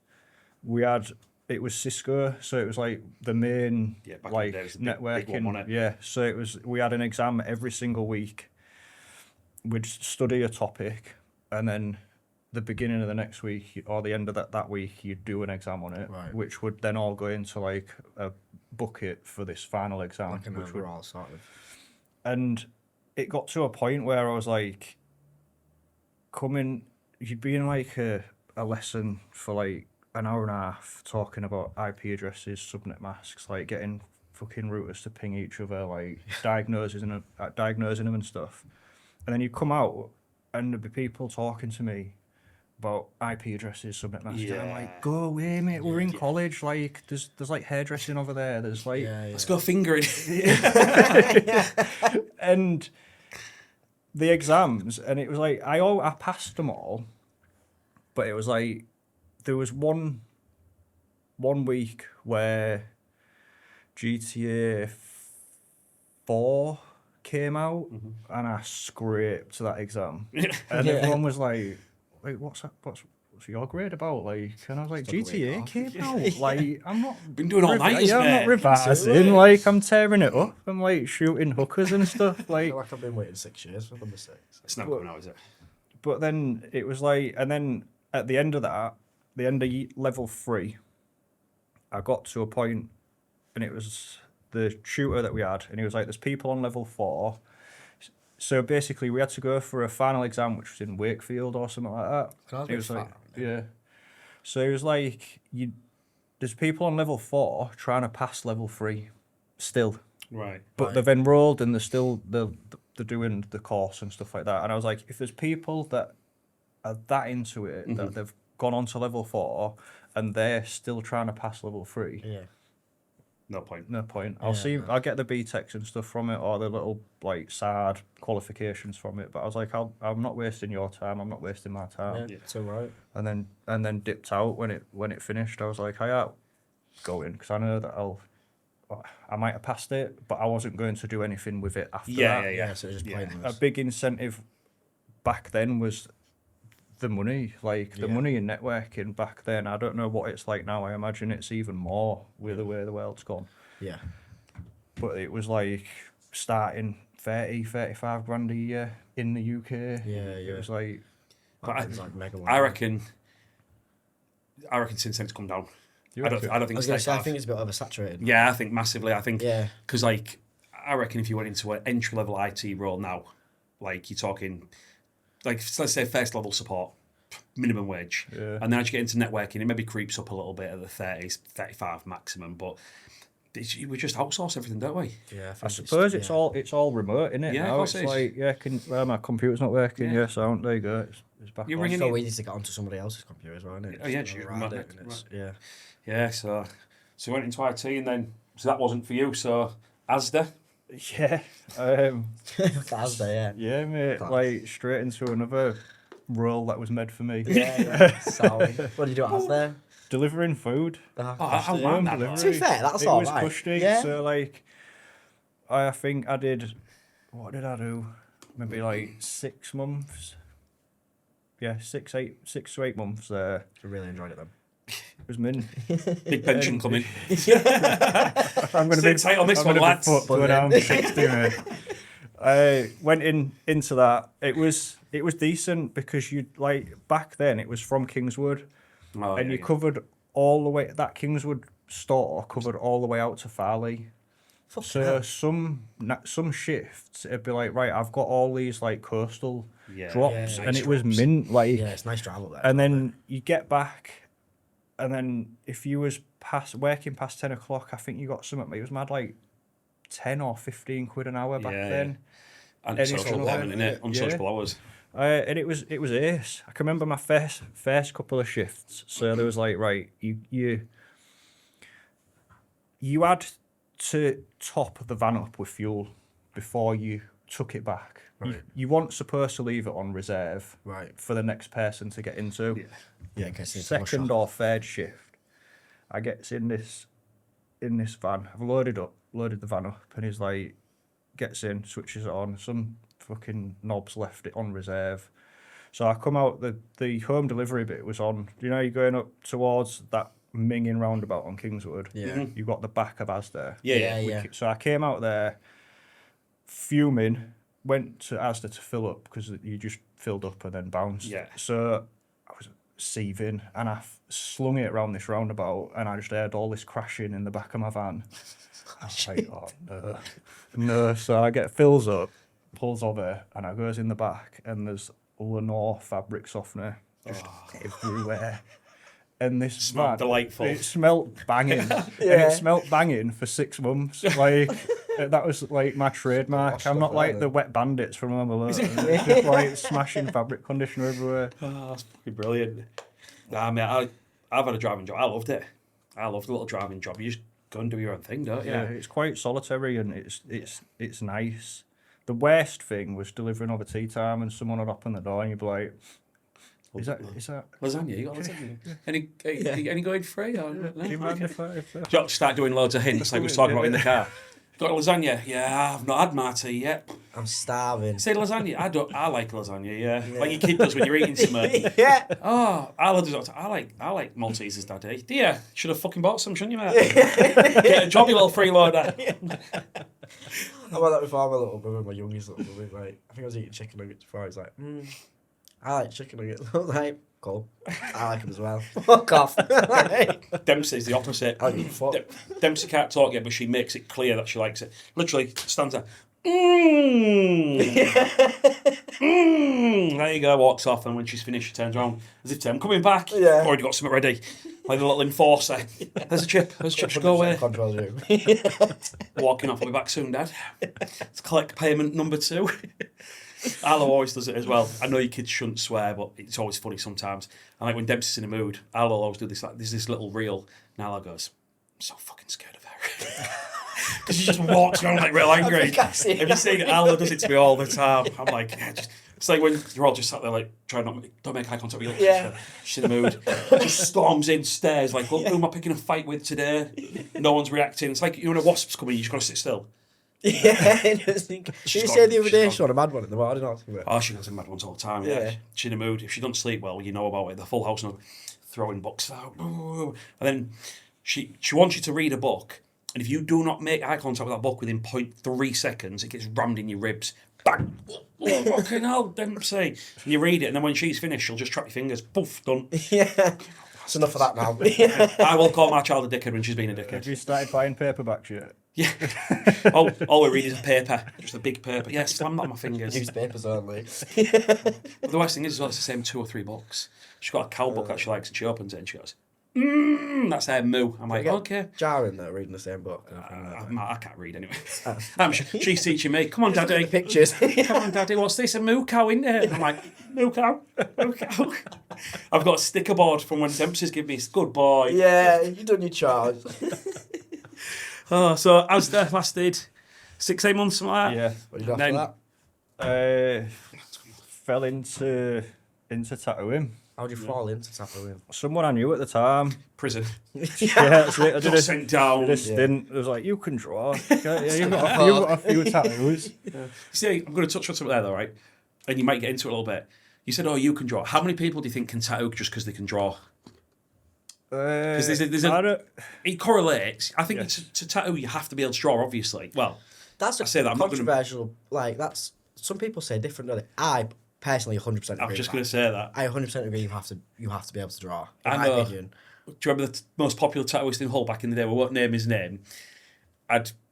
it was Cisco, so it was like the main back in like the day, it was a big networking. one, wasn't it? Yeah, so we had an exam every single week. We'd study a topic, and then the beginning of the next week or the end of that week, you'd do an exam on it, Right. which would then all go into like a bucket for this final exam. Like an which would, overall sort of. and it got to a point where I was like, you'd be in like a lesson for like an hour and a half talking about IP addresses, subnet masks, like getting fucking routers to ping each other, like diagnosing them and stuff. And then you come out and there'd be people talking to me about IP addresses, subnet masks. And I'm like, go away, mate. We're in college. Like, there's like hairdressing over there. There's like, Let's go fingering. and the exams, and it was like I passed them all, but it was like there was one week where GTA 4 came out, and I scraped that exam, and everyone was like, what's that? What's your grade about? Like, and I was like, GTA came out. Like, I'm not been doing all night. I'm not revising. Like, I'm tearing it up. I'm like shooting hookers and stuff. I Like, feel like I've been waiting 6 years for number 6. It's not coming out, is it? but then it was like, and then at the end of that, the end of level 3, I got to a point, and it was the tutor that we had, and he was like, there's people on level 4. So basically, we had to go for a final exam, which was in Wakefield or something like that. Sounds It was far, like, isn't yeah. So it was like, there's people on level 4 trying to pass level 3 still. Right. But they've enrolled and they're doing the course and stuff like that. And I was like, if there's people that are that into it, that they've gone on to level 4 and they're still trying to pass level 3, Yeah. No point. no point. I'll get the BTECs and stuff from it, or the little like SARD qualifications from it. But I was like, I'm not wasting your time. I'm not wasting my time. Yeah, so right. And then dipped out when it finished. I was like, I out going because I know that I might have passed it, but I wasn't going to do anything with it after that. Yeah, so it's just pointless. A big incentive back then was the money, like the money in networking back then. I don't know what it's like now. I imagine it's even more with the way the world's gone. Yeah. But it was like starting 35 grand a year in the UK. It was like, But like mega I reckon since then it's come down. I don't think I was going it's to say, I that think it's a bit oversaturated. Yeah, I think massively. I think Yeah. because like I reckon if you went into an entry level IT role now, like you're talking, like let's say first level support, minimum wage, and then as you get into networking, it maybe creeps up a little bit at the 30s, 35 maximum, but we just outsource everything, don't we? Yeah, I suppose it's all remote, isn't it? Yeah, now of course it's it is. like, my computer's not working. Yeah. So there you go. It's back You're on. ringing so easy to get onto somebody else's computer as well, isn't it? Oh, yeah, Just just override remote it, it, and it's- right. yeah. Yeah, so we went into IT, and then so that wasn't for you. So Asda, Yeah. Asda, yeah. Yeah, mate. Class. Like straight into another role that was made for me. Yeah. Sorry. What did you do at Asda? Delivering food. I Home want that. delivery. To be fair, that's it all was right. cushy. Yeah. So like, I think I did. What did I do? Maybe like 6 months. Yeah, 6 to 8 months there. I really enjoyed it then. It was min. big pension coming. I'm gonna Sit tight on this one, lads. Go down 60, mate. I went into that. It was decent because you like back then it was from Kingswood, and you covered all the way. That Kingswood store covered all the way out to Farley. So some shifts it'd be like, right, I've got all these like coastal drops, Yeah, and nice it was drops. mint. Like, Yeah, it's nice travel there. and then you get back, and then if you was working past 10 o'clock, I think you got something. It was mad like 10 or 15 quid an hour back then. And Any social sort of element, innit? Unsociable hours. And it was ace. I can remember my first couple of shifts. So there was like, right, you had to top the van up with fuel before you took it back. Right. You weren't supposed to leave it on reserve Right. for the next person to get into. Yeah, in case you need to Second rush off. or third shift, I gets in this van. I've loaded the van up, and he's like, gets in, switches it on. Some fucking knobs left it on reserve. So I come out, the home delivery bit was on. You know, you're going up towards that Minging roundabout on Kingswood. Yeah. You got the back of Asda. Yeah. So I came out there fuming, went to Asda to fill up because you just filled up and then bounced. Yeah. So I was seething and I slung it around this roundabout and I just heard all this crashing in the back of my van. I was like, oh no. No. So I get fills up, pulls over, and I goes in the back and there's Lenore fabric softener just everywhere. And this Smelled van, delightful. it smelt banging. And it smelt banging for 6 months. Like, that was like my trademark. I'm not like the wet bandits from Home Alone. It's just like smashing fabric conditioner everywhere. Oh, that's fucking brilliant. Nah, mate, I've had a driving job. I loved it. I loved the little driving job. You just go and do your own thing, don't you? Yeah, it's quite solitary and it's nice. The worst thing was delivering over tea time and someone would open the door and you'd be like, is that Lasagna? You got lasagna? Any going free? Or, no? do you mind if I Just start doing loads of hints like we was talking about in the car. Got lasagna? Yeah, I've not had my tea yet. I'm starving. Say lasagna. I like lasagna. Yeah, like your kid does when you're eating something. Yeah. Oh, I like Maltesers, Daddy. Do you? Should have fucking bought some, shouldn't you, mate? Get a job, you little freeloader. I went that before my little brother, my youngest little brother. Like, I think I was eating chicken nuggets before. He's like, I like chicken nuggets. I was like, cool. I like them as well. Fuck off. Dempsey's the opposite. I don't give a fuck. Dempsey can't talk yet, but she makes it clear that she likes it. Literally stands there. There you go, walks off, and when she's finished, she turns around as if I'm coming back. Yeah. Already got something ready. Like the little enforcer. There's a chip. Should go away. Control room. Walking off, I'll be back soon, Dad. Let's collect payment number 2. Arlo always does it as well. I know your kids shouldn't swear, but it's always funny sometimes. And like when Dempsey's in a mood, Arlo always do this. Like there's this little reel, and Arlo goes, "I'm so fucking scared of her," because she just walks around like real angry. Have you seen it? Arlo does it to me all the time. I'm like, yeah, it's like when you're all just sat there like trying don't make eye contact with you. Yeah. She's in the mood. Just storms in, stares like, "Look, who am I picking a fight with today?" No one's reacting. It's like when a wasp's coming, you just gotta sit still. Yeah, interesting. She said the other day she had a mad one in the morning. Oh, she has a mad ones all the time. Yeah, she's in a mood. If she doesn't sleep well, you know about it. The full house knows. Throwing books out, and then she wants you to read a book, and if you do not make eye contact with that book within 0.3 seconds, it gets rammed in your ribs. Bang! Oh, fucking hell, Dempsey! And you read it, and then when she's finished, she'll just trap your fingers. Poof, done. Yeah. It's enough of that now. I will call my child a dickhead when she's been a dickhead. Have you started buying paperbacks yet? Yeah. all we read is a paper, just a big paper. Yeah, slam that on my fingers. Newspapers only. But the worst thing is, as well, it's the same 2 or 3 books. She's got a cow book that she likes, and she opens it and she goes, that's her moo. I'm like, okay. Jarring though, reading the same book. I can't read anyway. She's teaching me. Come on, Daddy. Pictures. Come on, Daddy. What's this? A moo cow in there? I'm like, moo cow. Moo cow. I've got a sticker board from when Dempsey's given me. Good boy. Yeah, you done your charge. Oh, so Asda lasted 6-8 months, something like that. Yeah. What did you do after that? Fell into tattooing. How would you fall into tattooing? Someone I knew at the time. Prison. Yeah, that's it. I did Got sent down. a stint. It was like, you can draw. Yeah, you've got a few tattoos. See, I'm going to touch on something there, though, right? And you might get into it a little bit. You said, you can draw. How many people do you think can tattoo just because they can draw? Because it correlates. I think to tattoo, you have to be able to draw, obviously. Well, that's I say that, I'm not controversial. Like, that's... Some people say different, don't they? I personally 100% agree. I was just going to say that. I 100% agree you have to be able to draw, in I my know. opinion. Do you remember the most popular tattooist in Hull back in the day? We won't name his name.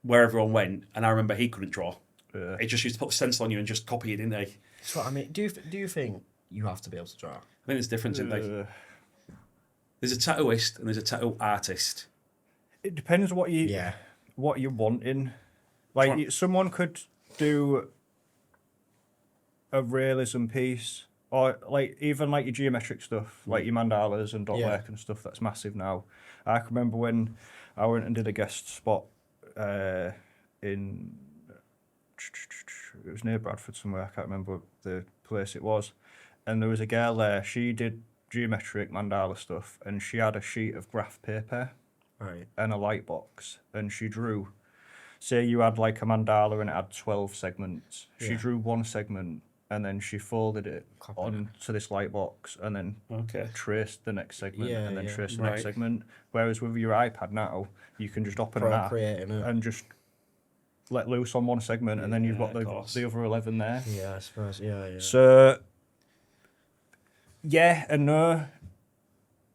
Where everyone went, and I remember he couldn't draw. Yeah. He just used to put the stencil on you and just copy it, didn't he? That's what I mean. Do you think you have to be able to draw? I think there's a difference, isn't there? There's a tattooist and there's a tattoo artist. It depends what you're wanting. Like, someone could do a realism piece, or like even like your geometric stuff, like your mandalas and dot work and stuff. That's massive now. I can remember when I went and did a guest spot in, it was near Bradford somewhere. I can't remember the place it was, and there was a girl there. She did geometric mandala stuff, and she had a sheet of graph paper and a light box, and she drew. Say you had like a mandala and it had 12 segments. She drew one segment and then she folded it Copied onto this light box, and then traced the next segment, and then traced the next segment. Whereas with your iPad now, you can just open an app and just let loose on one segment, and then you've got the other 11 there. Yeah, I suppose. Yeah. So, yeah and no.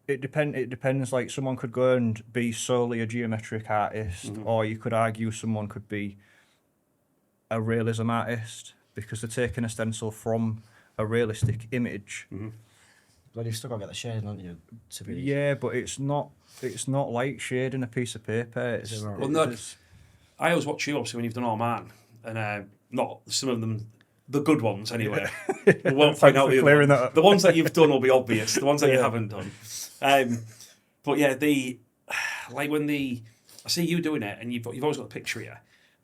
It depends. Like, someone could go and be solely a geometric artist, or you could argue someone could be a realism artist because they're taking a stencil from a realistic image. But you've still got to get the shading, haven't you? To be. Yeah, but it's not like shading a piece of paper. I always watch you, obviously, when you've done all mine, and not some of them, the good ones anyway. We won't find out the ones that you've done will be obvious. The ones that you haven't done. But yeah, when I see you doing it, and you've always got a picture here,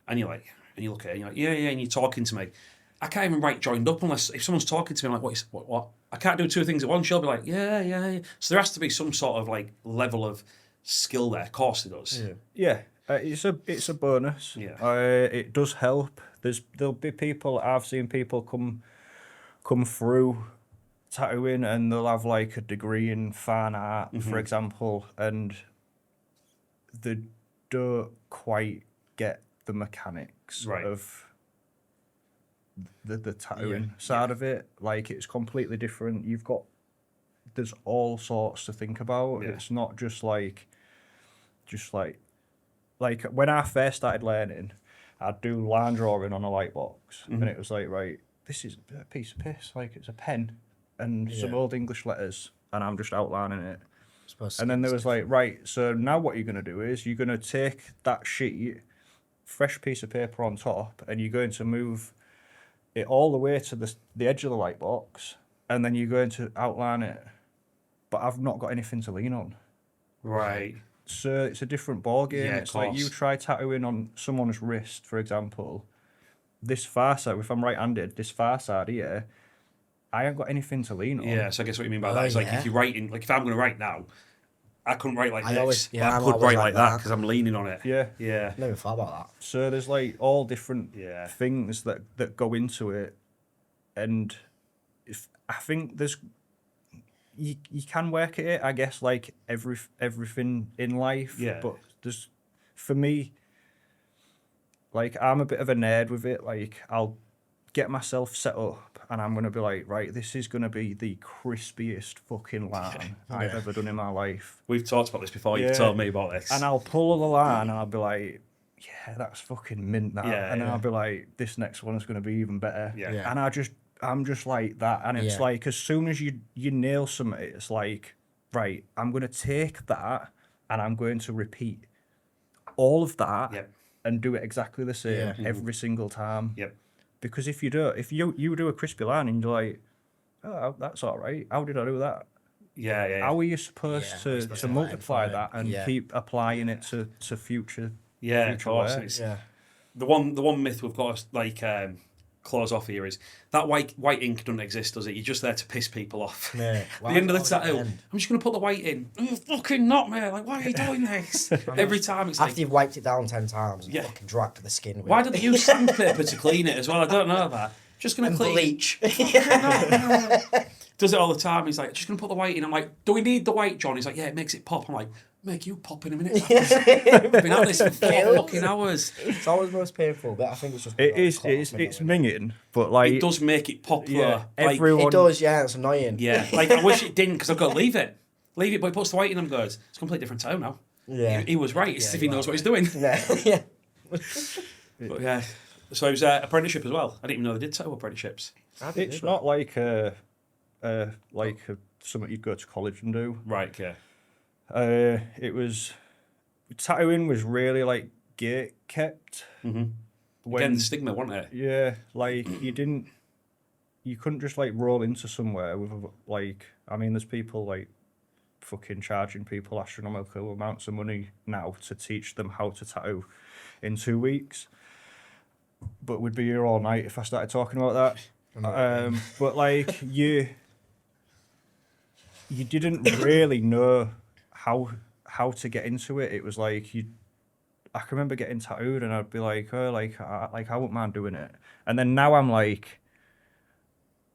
and you're like, and you look at it, and you're like, yeah, and you're talking to me. I can't even write joined up unless if someone's talking to me, I'm like, what? I can't do two things at once. She'll be like, yeah. So there has to be some sort of like level of skill there. Of course it does. Yeah. It's a bonus. Yeah. It does help. There'll be people. I've seen people come through tattooing, and they'll have like a degree in fine art, for example, and they don't quite get the mechanics of the tattooing side of it. Like, it's completely different. There's all sorts to think about. It's not just like when I first started learning, I'd do line drawing on a light box, and it was like, right, this is a piece of piss. Like, it's a pen and some old English letters, and I'm just outlining it. And then there was like, right, so now what you're going to do is you're going to take that sheet, fresh piece of paper on top, and you're going to move it all the way to the edge of the light box, and then you're going to outline it. But I've not got anything to lean on. Right. So it's a different ball game. Yeah, it's like you try tattooing on someone's wrist, for example. This far side, if I'm right-handed, this far side here, I ain't got anything to lean on. Yeah, so I guess what you mean by that is like if you're writing, like if I'm going to write now, I couldn't write like this. I could write like that because I'm leaning on it. Yeah. Never thought about that. So there's like all different things that go into it, and I think there's you can work at it. I guess like everything in life. Yeah. But there's, for me, like, I'm a bit of a nerd with it. Like, I'll get myself set up, and I'm going to be like, right, this is going to be the crispiest fucking line I've ever done in my life. We've talked about this before. You've told me about this. And I'll pull the line, and I'll be like, yeah, that's fucking mint, that. And then I'll be like, this next one is going to be even better. And I'm just like that. And it's like, as soon as you nail something, it's like, right, I'm going to take that, and I'm going to repeat all of that and do it exactly the same every single time. Because if you do a crispy line and you're like, oh, that's all right, how did I do that? How are you supposed to multiply that and keep applying it to future of course. work? The one myth we've got to like close off here is that white ink doesn't exist, does it? You're just there to piss people off. Yeah. The end of the tattoo, I'm just going to put the white in. Oh, fucking not, mate. Like, why are you doing this? Every time it's after like... you've wiped it down 10 times and fucking dragged the skin with Why don't they use sandpaper to clean it as well? I don't know that. Just going to clean... bleach. Does it all the time. He's like, just going to put the white in. I'm like, do we need the white, John? He's like, yeah, it makes it pop. I'm like, make you pop in a minute. We've been at this for 4 fucking hours. It's always most painful, but I think it's just... It's minging, but like... It does make it pop, yeah, though. Like, everyone... It does, yeah, it's annoying. Yeah, like, I wish it didn't, because I've got to leave it. Leave it, but he puts the white in and goes, it's a completely different tone now. Yeah. He was right. It's as if he knows what he's doing. Yeah. But yeah. So it was apprenticeship as well. I didn't even know they did tattoo apprenticeships. It's not like something you'd go to college and do. Right, yeah. It was... Tattooing was really, like, gate kept. Mm-hmm. Again, the stigma, wasn't it? Yeah, like, you couldn't just, like, roll into somewhere with, like... I mean, there's people, like, fucking charging people astronomical amounts of money now to teach them how to tattoo in 2 weeks. But we'd be here all night if I started talking about that. But, like, you didn't really know how to get into it. It was like I can remember getting tattooed and I'd be like, oh, like I wouldn't mind doing it. And then now I'm like,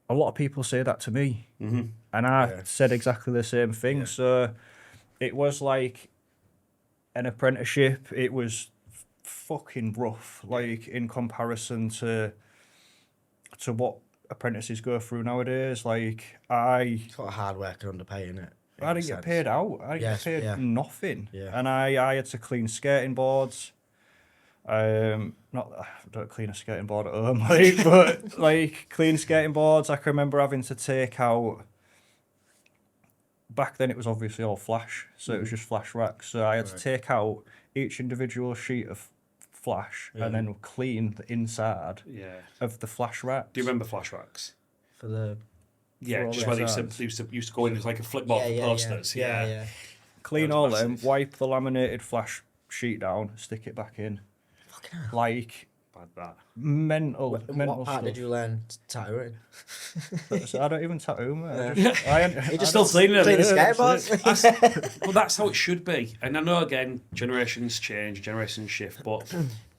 a lot of people say that to me, Mm-hmm. and I Yeah. said exactly the same thing. Yeah. So it was like an apprenticeship. It was fucking rough, like in comparison to what apprentices go through nowadays. Like It's a lot of hard work and underpaying it. I didn't get paid out. I didn't Yes, get paid yeah. nothing. Yeah. And I had to clean skating boards. Not I don't clean a skating board at home, like, but like clean skating boards. I can remember having to take out. Back then, it was obviously all flash, so it was just flash racks. So I had to Right. take out each individual sheet of flash Yeah. and then clean the inside Yeah. of the flash racks. Do you remember flash racks? For the Yeah, all just the where they sides. used to go in. There's like a flipboard for posters. yeah. Clean That all was them, massive. wipe the laminated flash sheet down, stick it back in. Fucking hell. Like Bad that. mental, In mental what part stuff. did you learn tattooing? So I don't even tattoo, mate. He just Still cleaning clean the it. skateboards. Well, that's how it should be. And I know, again, generations change, generations shift, but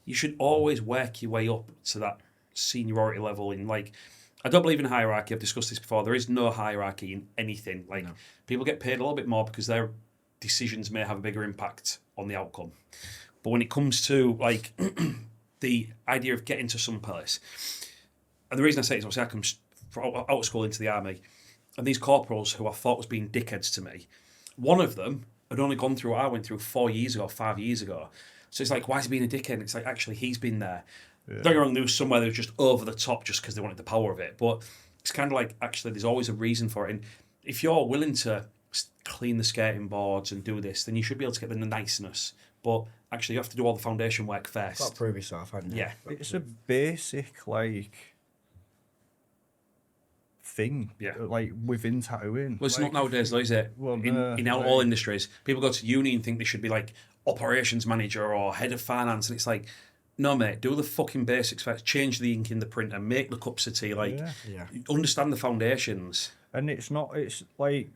you should always work your way up to that seniority level. In like, I don't believe in hierarchy. I've discussed this before. There is no hierarchy in anything. Like, No. people get paid a little bit more because their decisions may have a bigger impact on the outcome. But when it comes to like the idea of getting to some place, and the reason I say it is obviously I come out of school into the army, and these corporals who I thought was being dickheads to me, one of them had only gone through what I went through 4 years ago, 5 years ago. So it's like, why is he being a dickhead? It's like, actually, he's been there. Don't get me wrong, there was somewhere that was just over the top just because they wanted the power of it. But it's kind of like, actually, there's always a reason for it. And if you're willing to clean the skating boards and do this, then you should be able to get the niceness. But actually, you have to do all the foundation work Got to first. prove yourself, haven't you? Yeah. It's a basic like thing, Yeah. like within tattooing. Well, it's Like, not nowadays, though, is it? Well, in no, in all, like- all industries, people go to uni and think they should be like operations manager or head of finance, and it's like, no, mate, do the fucking basics first. Change the ink in the printer, make the cups of tea, like, Yeah. Yeah. understand the foundations. And it's not. It's like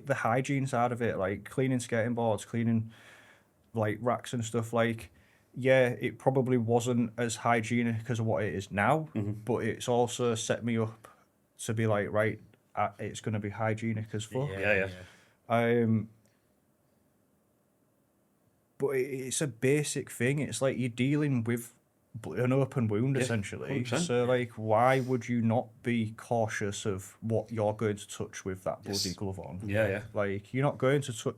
the hygiene side of it, like cleaning skating boards, cleaning like racks and stuff. Like, yeah, it probably wasn't as hygienic as what it is now, but it's also set me up to be like, right, it's going to be hygienic as fuck. Yeah. But it's a basic thing. It's like you're dealing with an open wound, Yeah, essentially. 100%. So, like, why would you not be cautious of what you're going to touch with that bloody Yes. glove on? Yeah. Like, you're not going to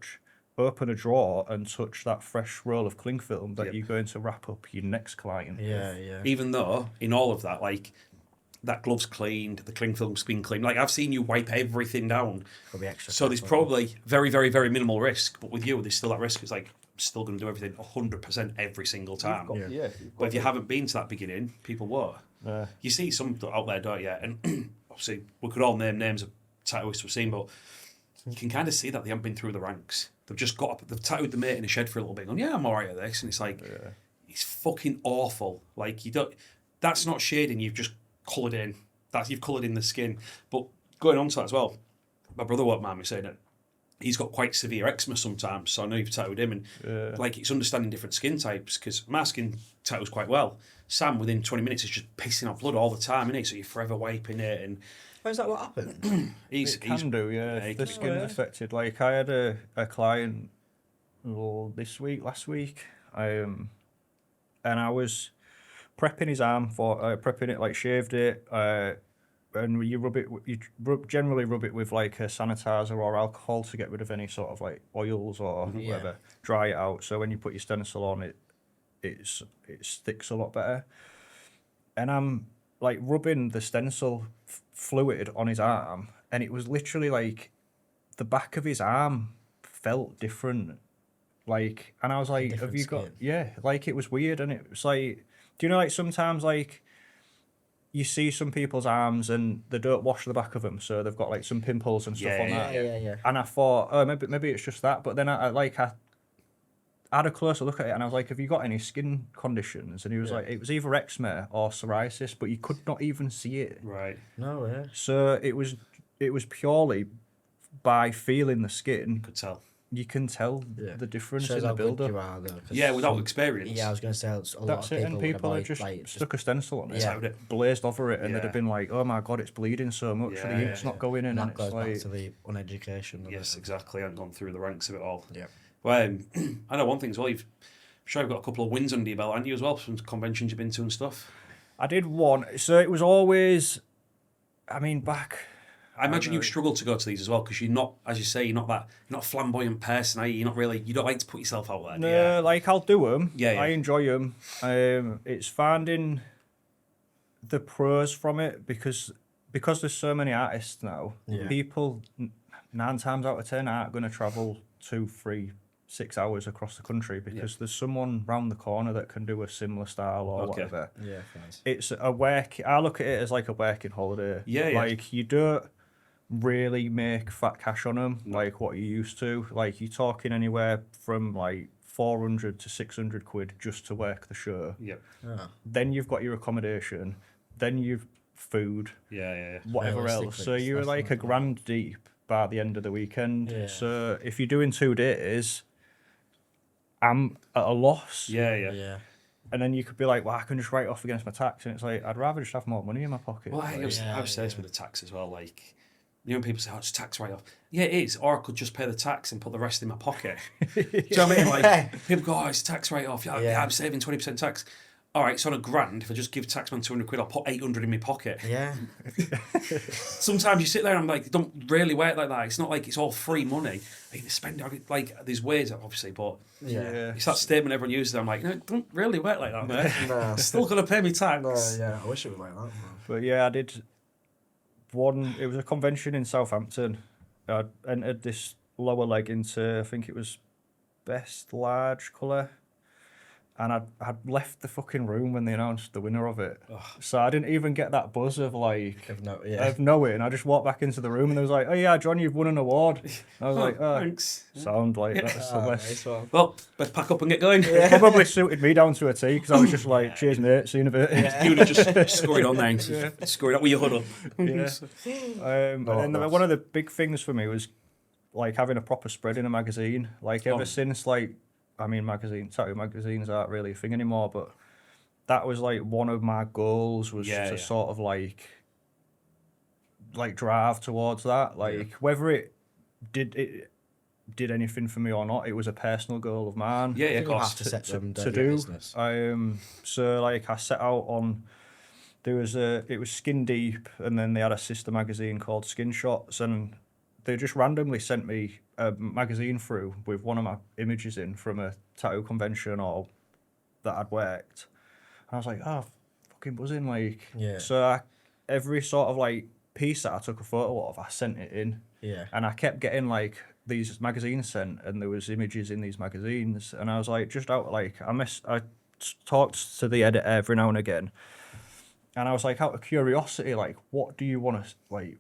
open a drawer and touch that fresh roll of cling film that Yep. you're going to wrap up your next client. Yeah, yeah. Even though, in all of that, like, that glove's cleaned, the cling film's been cleaned. Like, I've seen you wipe everything down. Probably extra. So there's careful. probably very, very, very minimal risk. But with you, there's still that risk. It's like, I'm still going to do everything 100% every single time. Yeah. But if you haven't been to that beginning, people won't. Yeah. You see some out there, don't you? And obviously, we could all name names of tattooists we've seen, but you can kind of see that they haven't been through the ranks. They've just got up, they've tattooed the mate in a shed for a little bit, going, yeah, I'm all right at this. And it's like, it's fucking awful. Like, you don't, that's not shading, you've just coloured in. You've coloured in the skin. But going on to that as well, my brother won't mind me saying it. He's got quite severe eczema sometimes, so I know you've tattooed him, and like it's understanding different skin types because my skin tattoos quite well. Sam, within 20 minutes, is just pissing out blood all the time, innit? So you're forever wiping it, and Oh, is that what happened? he's It can do, yeah. yeah, he If can the be skin's quite- affected. Like, I had a client last week, and I was prepping his arm for prepping it, like shaved it, and you rub it. Generally rub it with like a sanitizer or alcohol to get rid of any sort of like oils or Yeah. whatever. Dry it out. So when you put your stencil on, it sticks a lot better. And I'm like rubbing the stencil fluid on his arm, and it was literally like the back of his arm felt different. Like, and I was like, "Have Different you got?" skin. Yeah, like it was weird, and it was like, do you know, like sometimes like you see some people's arms and they don't wash the back of them, so they've got like some pimples and stuff Yeah, on that. Yeah. And I thought, oh, maybe it's just that. But then I had a closer look at it, and I was like, have you got any skin conditions? And he was like, it was either eczema or psoriasis, but you could not even see it. right. No, yeah. So it was purely by feeling the skin. Could tell. you can tell the difference Shows in the how good build-up. you are, though. 'cause Yeah, without experience. Yeah, I was going to say a lot That's of it, people and would people have are just like, stuck a stencil on it, Yeah. blazed over it, and they'd Yeah. have been like, "Oh my god, it's bleeding so much, Yeah, the ink's yeah, not going in," and and that it's goes like, back to the uneducation. doesn't Yes, it? exactly. I haven't gone through the ranks of it all. Yeah. Well, I know one thing as well. I'm sure you've got a couple of wins under your belt, haven't you, as well? Some conventions you've been to and stuff. I did one. So it was always, I mean, back. I imagine you struggle to go to these as well because you're not, as you say, you're not a flamboyant person, are you? You're not really, you don't like to put yourself out there. No, like I'll do them. Yeah, yeah. I enjoy them. It's finding the pros from it because there's so many artists now. Yeah. People 9 times out of 10 aren't going to travel 2, 3, 6 hours across the country because there's someone round the corner that can do a similar style or whatever. Yeah, nice. It's a work. I look at it as like a working holiday. Yeah, yeah. Like you don't really make fat cash on them like what you used to. Like you're talking anywhere from like 400 to 600 quid just to work the show. Yep. Oh. Then you've got your accommodation. Then you've food. Yeah. Whatever else. So Realistically, you're it's like a grand deep by the end of the weekend. Yeah. So if you're doing 2 days, I'm at a loss. Yeah. Yeah. And then you could be like, well, I can just write off against my tax. And it's like, I'd rather just have more money in my pocket. Well, I was Yeah, saying this with the tax as well. Like, you know, when people say, "Oh, it's tax write off." Yeah, it is. Or I could just pay the tax and put the rest in my pocket. Do you know what I mean? Like, people go, "Oh, it's tax write off." Yeah, I'm saving 20% tax. All right, so on a grand, if I just give taxman 200 quid, I'll put 800 in my pocket. Yeah. Sometimes you sit there and I'm like, don't really work like that. It's not like it's all free money. Like, they spend like there's ways, obviously, but Yeah. it's that statement everyone uses. I'm like, no, don't really work like that, man. No. Still gonna pay me tax. Yeah, I wish it was like that. Man. But yeah, I did one. It was a convention in Southampton. I entered this lower leg into, I think it was best large colour. And I'd left the fucking room when they announced the winner of it. Ugh. So I didn't even get that buzz of like, Of knowing. I just walked back into the room and they was like, "Oh yeah, John, you've won an award." And I was like, "Oh, Thanks. sound like that's the best." Nice one. Well, let's pack up and get going. It probably suited me down to a T because I was just like, "Cheers, mate, see you in a bit." You would have just scored on there and scored up with your huddle. Yeah. And then one of the big things for me was like having a proper spread in a magazine. Like ever since like, I mean, tattoo magazines aren't really a thing anymore, but that was like one of my goals was to sort of like drive towards that. Like whether it did anything for me or not, it was a personal goal of mine. Yeah, of You have course. to set some to dirty do. business. So like I set out on. It was Skin Deep, and then they had a sister magazine called Skin Shots, and they just randomly sent me a magazine through with one of my images in from a tattoo convention or that I'd worked. And I was like, oh, fucking buzzing. Like, Yeah. So every sort of like piece that I took a photo of, I sent it in. Yeah. And I kept getting like these magazines sent, and there was images in these magazines. And I was like, just out like, I talked to the editor every now and again. And I was like, out of curiosity, like, what do you want to, like,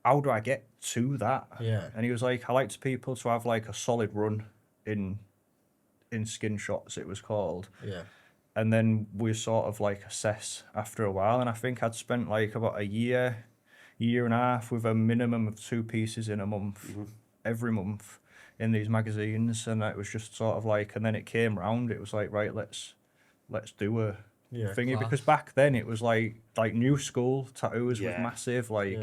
how do I get to that? Yeah. And he was like, I like people to have like a solid run in Skin Shots, it was called. Yeah. And then we sort of like assess after a while. And I think I'd spent like about a year and a half with a minimum of 2 pieces in a month, every month in these magazines. And it was just sort of like, and then it came round, it was like, right, let's do a thingy. class. Because back then it was like new school tattoos was massive. Like,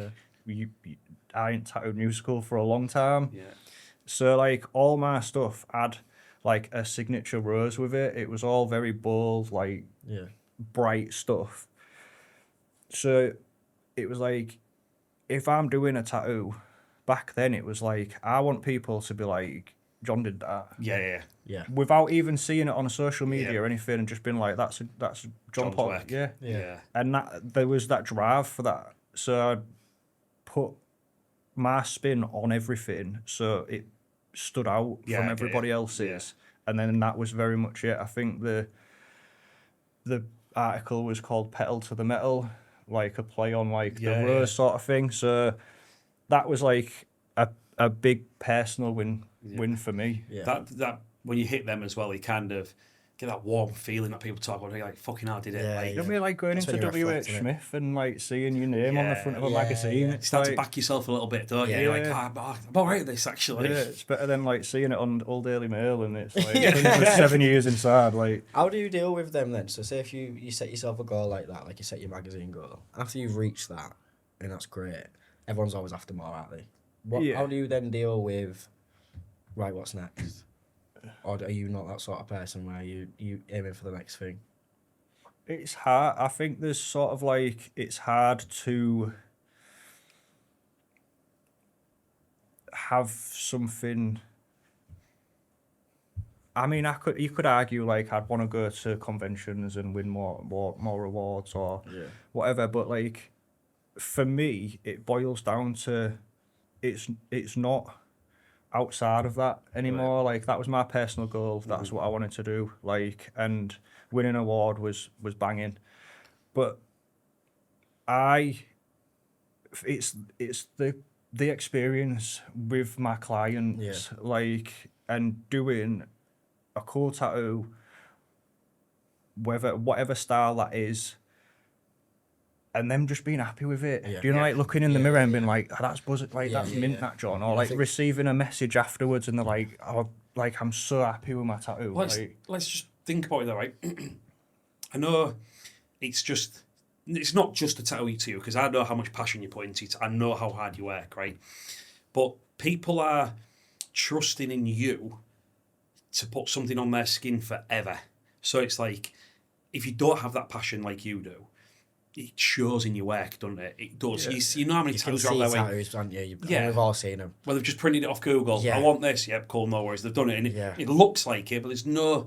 I ain't tattooed new school for a long time. Yeah. So like all my stuff had like a signature rose with it. It was all very bold, like bright stuff. So it was like, if I'm doing a tattoo, back then it was like, I want people to be like, John did that. Yeah. Without even seeing it on social media or anything, and just being like, that's John John's Pot. work. Yeah. And there was that drive for that. So I put my spin on everything, so it stood out from everybody else's. And then that was very much it. I think the article was called Petal to the Metal, like a play on like the rose sort of thing. So that was like a big personal win for me. Yeah. That when you hit them as well, you kind of get that warm feeling that people talk about. You're like, fucking hell, I did it. Yeah, Like, You know what I mean? Like going That's into when you reflect WH on it. Smith and like seeing your name on the front of a Yeah, magazine. yeah. you It's start like, to back yourself a little bit, don't you? Yeah. You're like, Yeah. I'm all right at this, actually. yeah, it's better than like seeing it on Old Daily Mail and it's like 7 years inside. Like, How do you deal with them then? So say if you set yourself a goal like that, like you set your magazine goal, after you've reached that, and that's great, everyone's always after more, aren't they? Yeah. How do you then deal with, right, what's next? Or are you not that sort of person where you aiming for the next thing? it's hard. I think there's sort of like, it's hard to have something. I mean, you could argue like I'd want to go to conventions and win more rewards or whatever, but like for me, it boils down to it's not outside of that anymore. Like that was my personal goal. That's what I wanted to do. Like, and winning an award was banging, but it's the experience with my clients, like, and doing a cool tattoo, whatever style that is, and them just being happy with it. Yeah. Do you know, like looking in the mirror and being like, oh, that's buzzing, like that's mint, that John, or like receiving a message afterwards and they're like, oh, like I'm so happy with my tattoo. Let's just think about it though, right? I know it's not just a tattoo to you, because I know how much passion you put into it. I know how hard you work, right? But people are trusting in you to put something on their skin forever. So it's like, if you don't have that passion like you do, it shows in your work, doesn't it? It does. Yeah. You know how many tattoos are out there? tattoos, don't you? We've all seen them. Well, they've just printed it off Google. Yeah. I want this. Yep, cool, no worries. They've done it, and it looks like it, but there's no,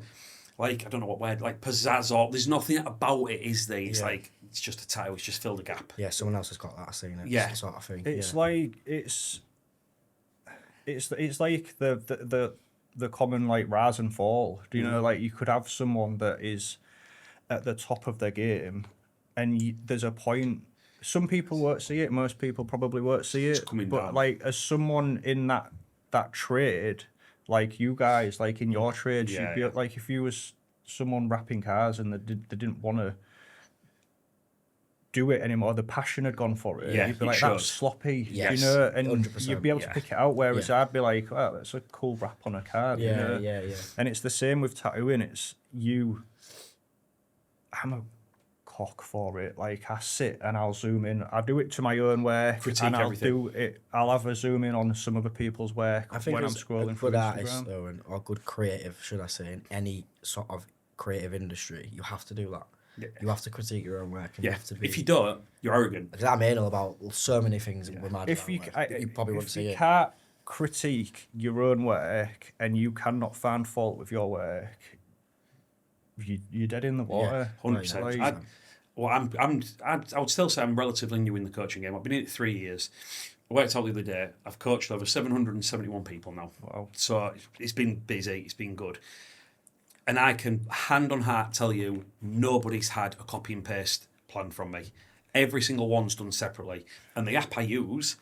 like, I don't know what word, like pizzazz, or there's nothing about it, is there? It's like, it's just a tattoo. It's just filled a gap. Yeah, someone else has got that. I've seen it. Yeah. Sort of thing. It's like it's like the common like rise and fall. Do you know, like you could have someone that is at the top of their game, and there's a point. Some people won't see it. Most people probably won't see it. coming but down. like as someone in that trade, like you guys, like in your trade, you'd be like if you was someone wrapping cars and they didn't want to do it anymore, the passion had gone for it. Yeah, You'd be it like, shows. that's sloppy, Yes, you know, and 100%, you'd be able to pick it out. Whereas Yeah. I'd be like, oh, that's a cool wrap on a card. you know? yeah. And it's the same with tattooing. It's you. I'm a cock for it. Like I sit and I'll zoom in. I do it to my own work, Critique and I'll everything. do it. I'll have a zoom in on some other people's work I think when I'm as scrolling a through good artist Instagram. though, or good creative, should I say, in any sort of creative industry, you have to do that. Yeah. You have to critique your own work, and you have to be. If you don't, you're arrogant. Because I'm anal about so many things with my If you, design work that you probably wouldn't if see you it. can't critique your own work and you cannot find fault with your work, you're dead in the water. 100%. Like, I would still say I'm relatively new in the coaching game. I've been in it 3 years. I worked out the other day. I've coached over 771 people now. wow. So it's been busy. It's been good. And I can hand on heart tell you, nobody's had a copy and paste plan from me. Every single one's done separately. And the app I use,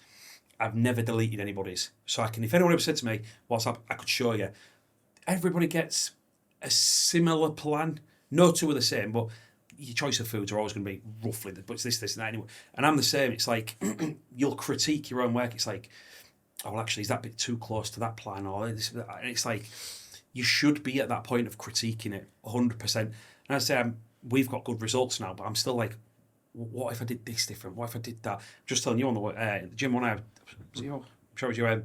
I've never deleted anybody's. So I can, if anyone ever said to me, what's up, I could show you. Everybody gets a similar plan. No two are the same, but your choice of foods are always going to be roughly, but it's this, and that anyway. And I'm the same. It's like, you'll critique your own work. It's like, oh, well, actually, is that bit too close to that plan? Or this, and it's like, you should be at that point of critiquing it 100%. And I say, we've got good results now, but I'm still like, what if I did this different? What if I did that? I'm just telling you on the gym one, I'm sure it was you, I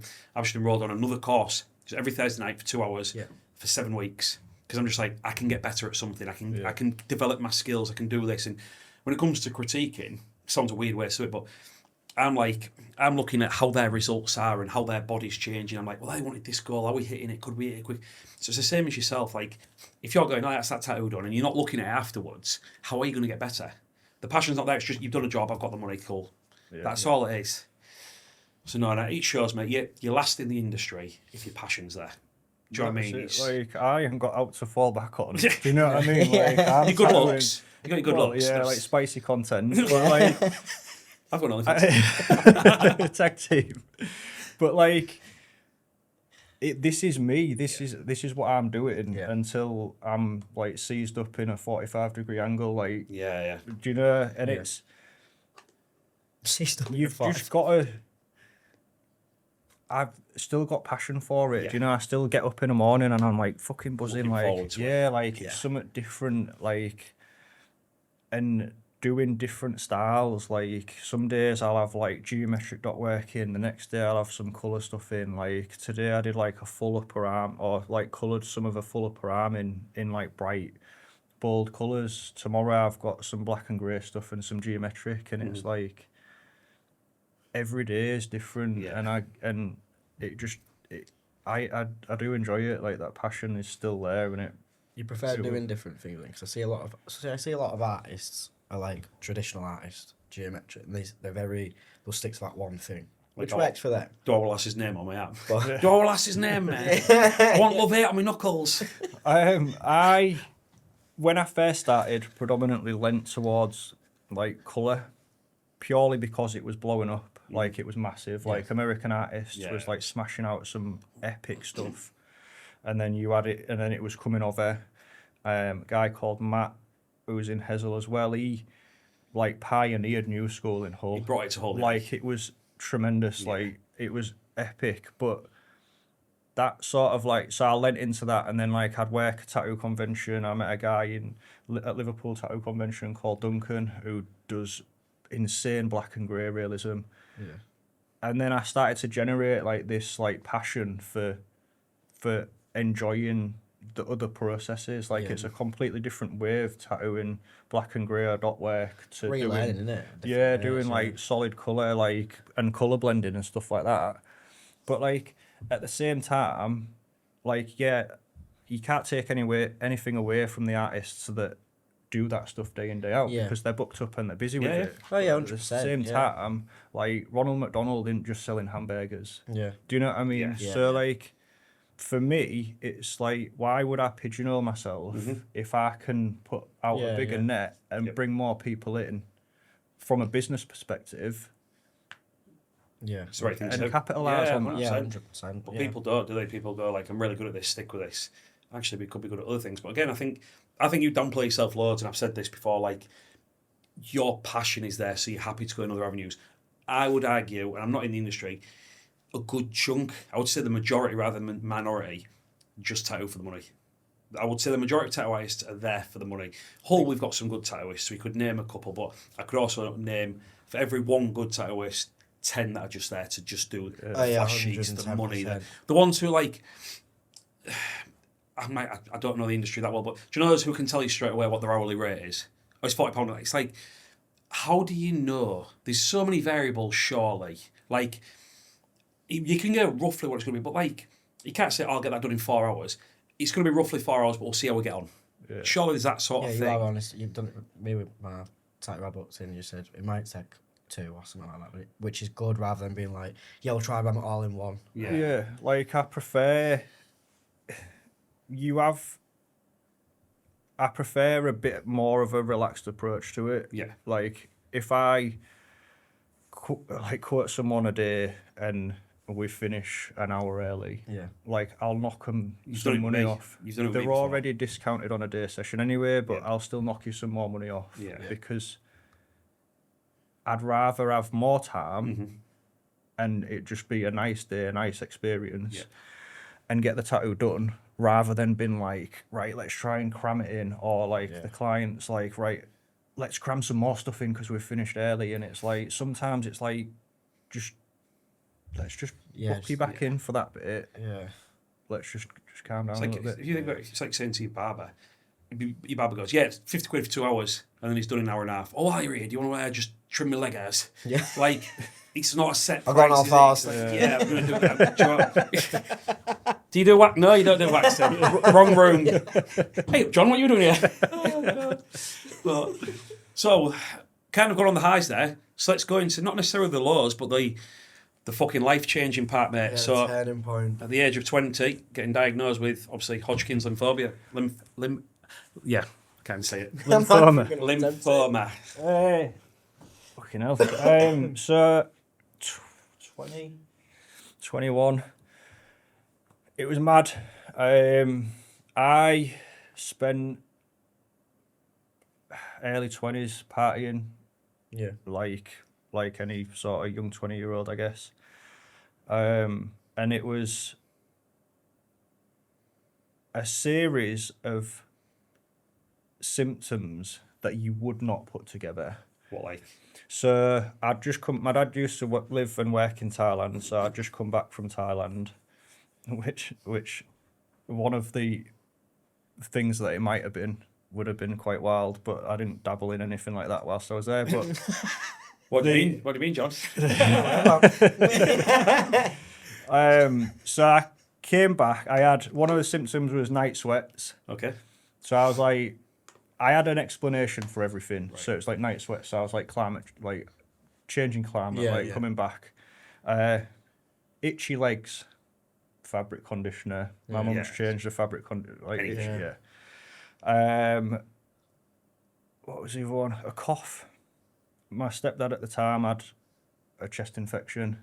was just enrolled on another course, just every Thursday night for 2 hours for 7 weeks. Because I'm just like, I can get better at something. I can develop my skills. I can do this. And when it comes to critiquing, it sounds a weird way to say it, but I'm looking at how their results are and how their body's changing. I'm like, well, they wanted this goal. Are we hitting it? Could we hit it quick? So it's the same as yourself. Like, if you're going, oh, that's that tattoo done, and you're not looking at it afterwards, how are you going to get better? The passion's not there. It's just, you've done a job. I've got the money. Cool. That's all it is. So no, it shows, mate. You last in the industry if your passion's there. Do you know what I mean? It's like, I haven't got out to fall back on. Do you know what I mean? Like, Your good looks. You got your good looks. Yeah, like spicy content. But like, I've got OnlyFans. tag team. But like, this is me. This is what I'm doing until I'm like seized up in a 45-degree angle. Like, Yeah. do you know? And it's you've just got to. I've still got passion for it. Yeah. Do you know? I still get up in the morning and I'm like fucking buzzing. Looking forward Like, to yeah, like it's something different. Like, and doing different styles. Like some days I'll have like geometric dot work in, the next day I'll have some colour stuff in. Like today I did like a full upper arm, or like coloured some of a full upper arm in like bright bold colours. Tomorrow I've got some black and grey stuff and some geometric, and it's like every day is different. And I do enjoy it. Like that passion is still there, and it. You prefer doing different things? Because I see a lot of artists are like traditional artists, geometric, and they'll stick to that one thing, which works for them. Do I want Lass's name on my app? Do I want Lass's name, man? I want Love It on my knuckles. When I first started, predominantly lent towards like colour, purely because it was blowing up. Like it was massive. Like American Artists was like smashing out some epic stuff, and then you had it, and then it was coming over. A guy called Matt, who was in Hessel as well. He like pioneered new school in Hull. He brought it to Hull. Like it was tremendous. Yeah. Like it was epic. But that sort of like, so I lent into that, and then like I'd work a tattoo convention. I met a guy at Liverpool Tattoo Convention called Duncan, who does insane black and grey realism. Yeah. And then I started to generate like this like passion for enjoying the other processes. Like it's a completely different way of tattooing black and grey or dot work to relearning, isn't it? Doing like solid colour, like, and colour blending and stuff like that. But like at the same time, like you can't take anything away from the artists that do that stuff day in day out because they're booked up and they're busy with it. Oh yeah, 100%. At the same time, like Ronald McDonald isn't just selling hamburgers. Yeah. Do you know what I mean? Yeah. So like, for me, it's like, why would I pigeonhole myself if I can put out a bigger net and bring more people in from a business perspective? Yeah, it's the right thing and capitalise on that. Yeah, 100%. But people don't, do they? People go like, I'm really good at this, stick with this. Actually, we could be good at other things. But again, I think you downplay yourself loads, and I've said this before, like, your passion is there, so you're happy to go in other avenues. I would argue, and I'm not in the industry, a good chunk, I would say the majority rather than minority, just tattoo for the money. I would say the majority of tattoo artists are there for the money. Hull, we've got some good tattooists, we could name a couple, but I could also name, for every one good tattooist, 10 that are just there to just do the flash sheets, the money. The ones who like... I don't know the industry that well, but do you know those who can tell you straight away what their hourly rate is? Oh, it's £40. It's like, how do you know? There's so many variables, surely. Like, you can get roughly what it's going to be, but like, you can't say, I'll get that done in 4 hours. It's going to be roughly 4 hours, but we'll see how we get on. Yeah. Surely there's that sort of thing. Yeah, you are honest. You've done it with me with my tattoo I booked in. You said it might take 2 or something like that, which is good rather than being like, we'll try them all in one. Yeah, like I prefer a bit more of a relaxed approach to it. Yeah. Like if I quote someone a day and we finish an hour early, like I'll knock them some money off. They're already discounted on a day session anyway, but I'll still knock you some more money off because I'd rather have more time and it just be a nice day, a nice experience, and get the tattoo done, rather than being like, right, let's try and cram it in, or like the client's like, right, let's cram some more stuff in because we've finished early, and it's like, sometimes it's like, let's just book you back in for that bit. Yeah. Let's just calm down a little bit. If you think about it, it's like saying to your barber, your barber goes, it's 50 quid for 2 hours, and then he's done an hour and a half. Oh, while you're here, do you want to just trim my leg hairs? Yeah. Like, it's not a set price. I've gone all fast. I'm going to do that. Do you do wax? No, you don't do wax. Wrong room. Hey, John, what are you doing here? But, so, kind of got on the highs there. So let's go into not necessarily the lows, but the fucking life-changing part, mate. Yeah, so, turning point. At the age of 20, getting diagnosed with, obviously, Hodgkin's lymphobia. I can't say it. Lymphoma. Hey. Fucking hell. So, 20, 21. It was mad. I spent early 20s partying Yeah. like any sort of young 20-year-old, I guess. And it was a series of symptoms that you would not put together. What, like? So I'd just come. My dad used to live and work in Thailand, so I'd just come back from Thailand, which one of the things that it might have been would have been quite wild, but I didn't dabble in anything like that whilst I was there. But What do you mean? What do you mean, John? So I came back. I had one of the symptoms was night sweats. Okay. So I was like, I had an explanation for everything. Right. So it's like night sweats. So I was like climate, like changing climate, coming back. Itchy legs, fabric conditioner. My mum's changed the fabric conditioner. What was the other one? A cough. My stepdad at the time had a chest infection.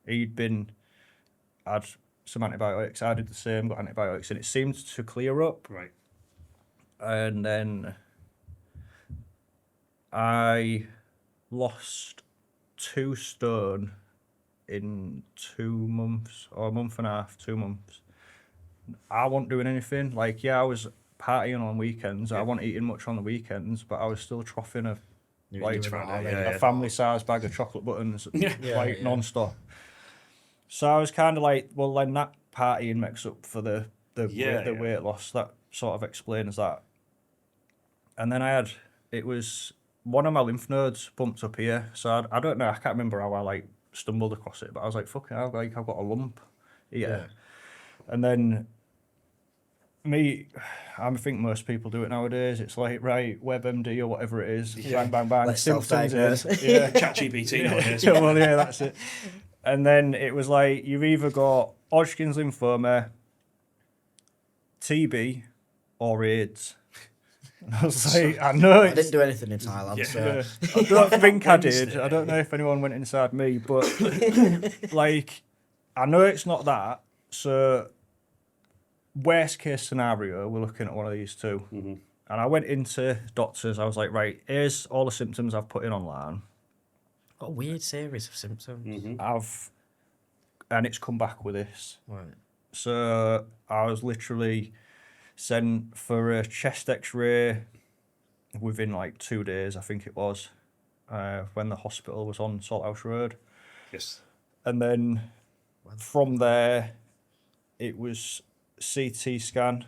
Had some antibiotics. I did the same, got antibiotics, and it seemed to clear up. Right. And then I lost 2 stone in 2 months, or a month and a half, 2 months. I wasn't doing anything. Like, I was partying on weekends. I wasn't eating much on the weekends, but I was still troughing a family-sized bag of chocolate buttons, non-stop. So I was kind of like, well, then that partying makes up for the weight loss. That sort of explains that. And then it was one of my lymph nodes bumped up here. So I don't know, I can't remember how I stumbled across it, but I was like, fucking hell, I've got a lump here. Yeah. And then I think most people do it nowadays. It's like, right, WebMD or whatever it is, bang, bang, bang. Let's self-diagnose. ChatGPT nowadays. Well, yeah, that's it. And then it was like, you've either got Hodgkin's lymphoma, TB, or AIDS. And I was like, I didn't do anything in Thailand, so... I don't think I did. I don't know if anyone went inside me, but, I know it's not that, so worst case scenario, we're looking at one of these two. Mm-hmm. And I went into doctors, I was like, right, here's all the symptoms I've put in online. What a weird series of symptoms. Mm-hmm. And it's come back with this. Right. So I was literally sent for a chest X-ray within 2 days, I think it was, when the hospital was on Salthouse Road. Yes. And then from there, it was CT scan.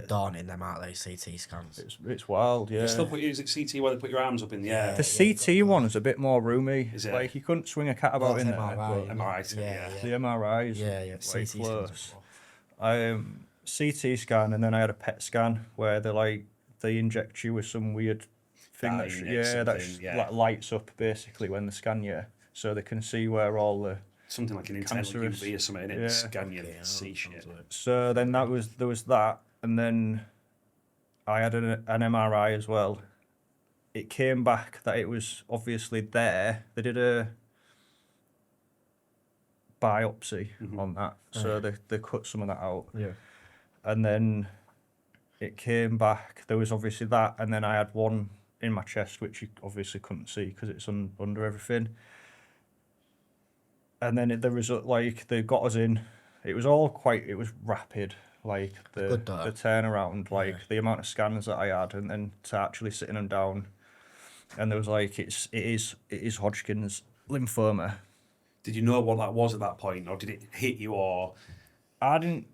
Daunting them, aren't they, CT scans? It's wild, yeah. They still use it CT where they put your arms up in the air. The CT one is a bit more roomy. Is it? You couldn't swing a cat about in MRI, there. MRI, yeah. The MRIs. Yeah. CT close. CT scan, and then I had a PET scan where they inject you with some weird thing that lights up basically when they scan you, so they can see where all the something like an internet UV or something in it, scan you and see shit. So then there was that, and then I had an MRI as well. It came back that it was obviously there. They did a biopsy on that, so they cut some of that out. Yeah. And then it came back. There was obviously that, and then I had one in my chest, which you obviously couldn't see because it's under everything. And then the result, they got us in. It was rapid, the turnaround, the amount of scans that I had, and then to actually sitting them down, and there was it is Hodgkin's lymphoma. Did you know what that was at that point, or did it hit you, or? I didn't.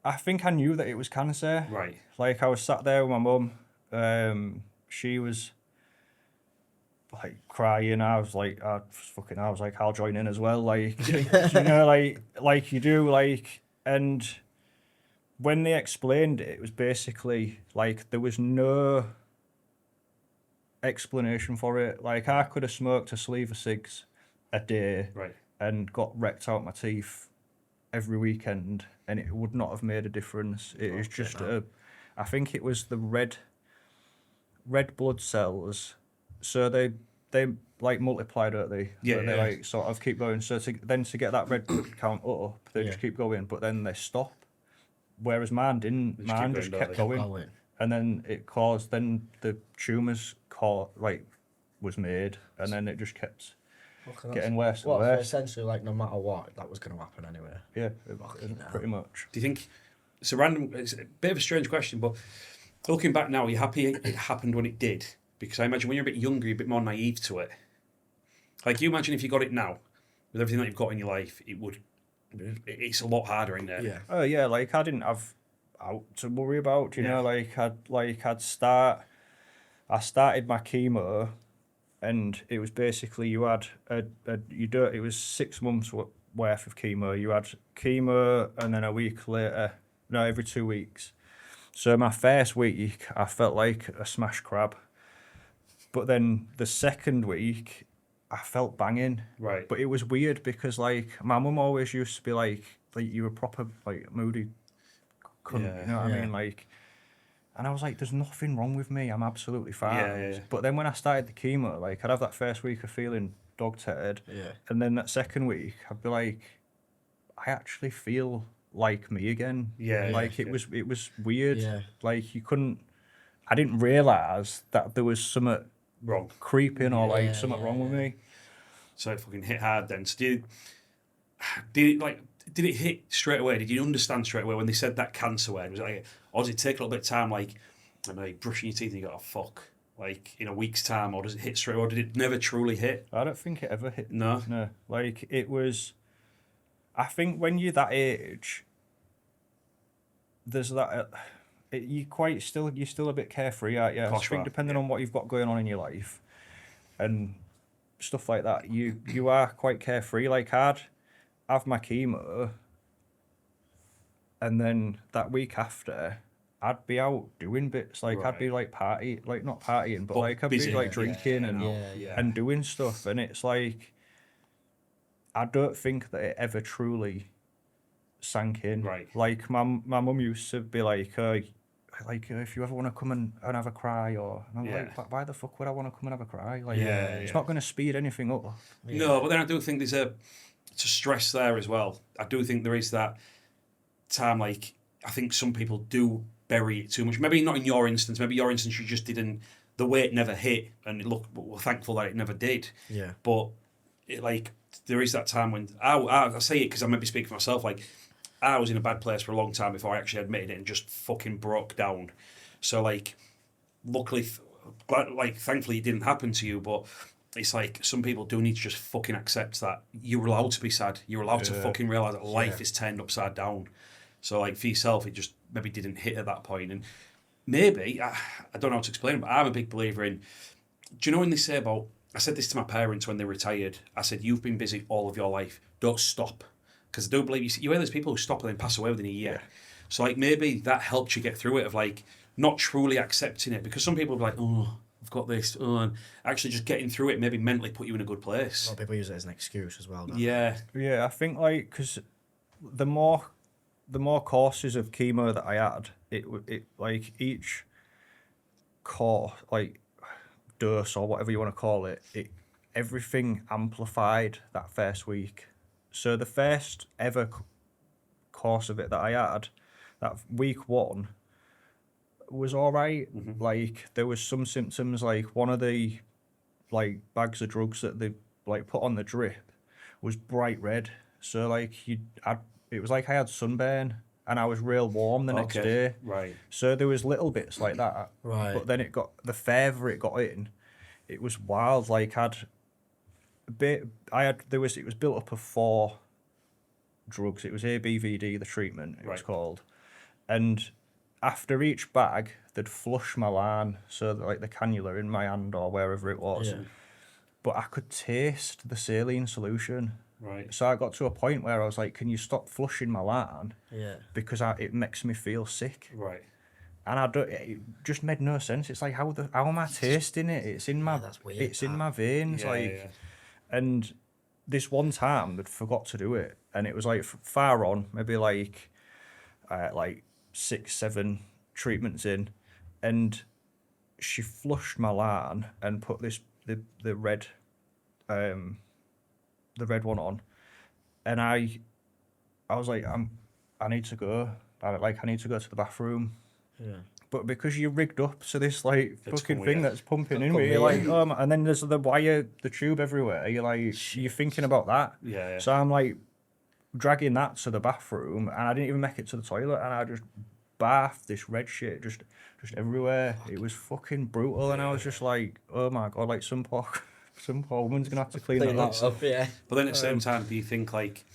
I think I knew that it was cancer. Right. I was sat there with my mum. She was crying. I was like, I'll join in as well. You do. And when they explained it, it was basically there was no explanation for it. I could have smoked a sleeve of cigs a day, right, and got wrecked out my teeth every weekend, and it would not have made a difference. It was just I think it was the red blood cells. So they like multiply, don't they? Yeah, But they yeah. like sort of keep going. So to get that red blood count up, they just keep going, but then they stop. Whereas mine didn't. Just Mine keep just going, kept don't they? going, and then it caused. Then the tumours was made, and then it just kept getting worse and Well, so worse. essentially, like, no matter what, that was going to happen anyway. Yeah, Fucking hell. pretty much. Do you think it's a random? It's a bit of a strange question, but looking back now, are you happy it happened when it did? Because I imagine when you're a bit younger, you're a bit more naive to it. Like, you imagine if you got it now, with everything that you've got in your life, it's a lot harder, isn't it? Yeah. Oh yeah, like I didn't have out to worry about. Do you know, I started my chemo, and it was basically you had it was 6 months worth of chemo. You had chemo, and then a week later, no, every 2 weeks. So my first week, I felt like a smashed crab. But then the second week, I felt banging. Right. But it was weird because, like, my mum always used to be like you were proper, like, moody cunt, Yeah. you know what I Yeah. mean? Like, and I was like, there's nothing wrong with me. I'm absolutely fine. Yeah. But then when I started the chemo, like, I'd have that first week of feeling dog-tatted. Yeah. And then that second week, I'd be like, I actually feel like me again. Yeah, Like, yeah. it was weird. Yeah. Like, I didn't realise that there was something Wrong. creeping or like Yeah, something yeah, wrong with yeah. me. So it fucking hit hard then. So did it hit straight away? Did you understand straight away when they said that cancer word? Was it like, or does it take a little bit of time, like, I don't know, you're brushing your teeth and you go, oh fuck, like in a week's time, or does it hit straight away, or did it never truly hit? I don't think it ever hit. No. No, like it was. I think when you're that age, there's that. You're still a bit carefree, aren't you? I Course you think are, depending yeah. on what you've got going on in your life, and stuff like that, you are quite carefree. Like I'd have my chemo, and then that week after, I'd be out doing bits. Like I'd be like not partying, but like I'd busy, be like yeah, drinking and yeah. and doing stuff, and it's like I don't think that it ever truly sank in. Right. Like my mum used to be like, if you ever want to come and have a cry, or and I'm Yeah. like, why the fuck would I want to come and have a cry? Like, Yeah, it's yeah. not going to speed anything up. No, but then I do think there's a stress there as well. I do think there is that time, like, I think some people do bury it too much. Maybe not in your instance. Maybe your instance, you just didn't, the weight never hit, and look, we're thankful that it never did. Yeah. But there is that time when I say it because I maybe speak for myself. Like, I was in a bad place for a long time before I actually admitted it and just fucking broke down. So like, luckily, thankfully, it didn't happen to you. But it's like some people do need to just fucking accept that you're allowed to be sad. You're allowed to fucking realize that life is turned upside down. So like for yourself, it just maybe didn't hit at that point. And maybe I don't know how to explain it, but I'm a big believer in. Do you know when they say about? I said this to my parents when they retired. I said, you've been busy all of your life. Don't stop. Because I do believe you hear those people who stop and then pass away within a year. Yeah. So like maybe that helped you get through it, of like not truly accepting it. Because some people are like, oh, I've got this. Oh, and actually just getting through it maybe mentally put you in a good place. A lot of people use it as an excuse as well. Don't Yeah. Yeah, I think like because the more courses of chemo that I had, it like each course, like dose or whatever you want to call it, everything amplified that first week. So the first ever course of it that I had, that week one, was all right. Mm-hmm. Like there was some symptoms, like one of the like bags of drugs that they like put on the drip was bright red. So like it was like I had sunburn and I was real warm the next day. Right. So there was little bits like that. Right. But then the further it got in, it was wild. Like it was built up of 4 drugs. It was ABVD, the treatment it was called. And after each bag, they'd flush my line, so that, like the cannula in my hand or wherever it was. Yeah. But I could taste the saline solution. Right. So I got to a point where I was like, can you stop flushing my line? Yeah. Because it makes me feel sick. Right. And it just made no sense. It's like, how am I tasting it? It's in my that's weird, it's in my veins. Yeah. And this one time they'd forgot to do it, and it was like far on, maybe like 6, 7 treatments in, and she flushed my line and put the red the red one on, and I was like, I need to go. I need to go to the bathroom. Yeah. But because you're rigged up to this like It's fucking come thing with you. that's pumping in Come me, you're with like, and then there's the wire, the tube everywhere. You're thinking about that. Yeah. So I'm like dragging that to the bathroom, and I didn't even make it to the toilet, and I just bathed this red shit just everywhere. It was fucking brutal, and I was just like, oh my god, like some poor woman's gonna have to clean that up. Yeah. But then at the same time, do you think like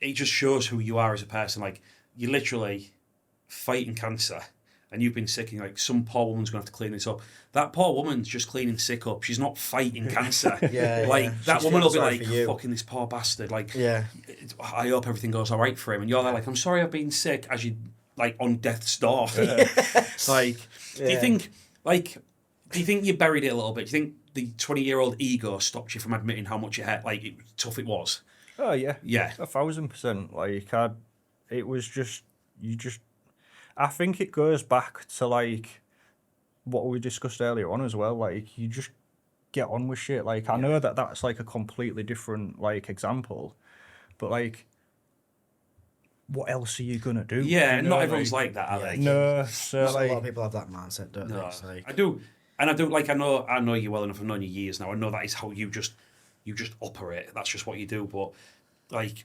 it just shows who you are as a person? Like you're literally fighting cancer, and you've been sick, and like some poor woman's gonna have to clean this up. That poor woman's just cleaning sick up. She's not fighting cancer. Like that She's woman will be feeling like, sorry for you. fucking this poor bastard. Like, Yeah. I hope everything goes all right for him. And you're there like, I'm sorry I've been sick, as you like on death's door. Like, do you think you buried it a little bit? Do you think the 20-year-old ego stopped you from admitting how much tough it was? Oh yeah, Yeah. 1,000%. Like it was just I think it goes back to like what we discussed earlier on as well. Like you just get on with shit. Like I know that that's like a completely different like example, but like what else are you gonna do? Yeah, You know, not everyone's like that, are they? No, so Not a lot of like people have that mindset, don't they? No, It's like, I do, and I do. Like I know you well enough. I've known you years now. I know that is how you just operate. That's just what you do. But like,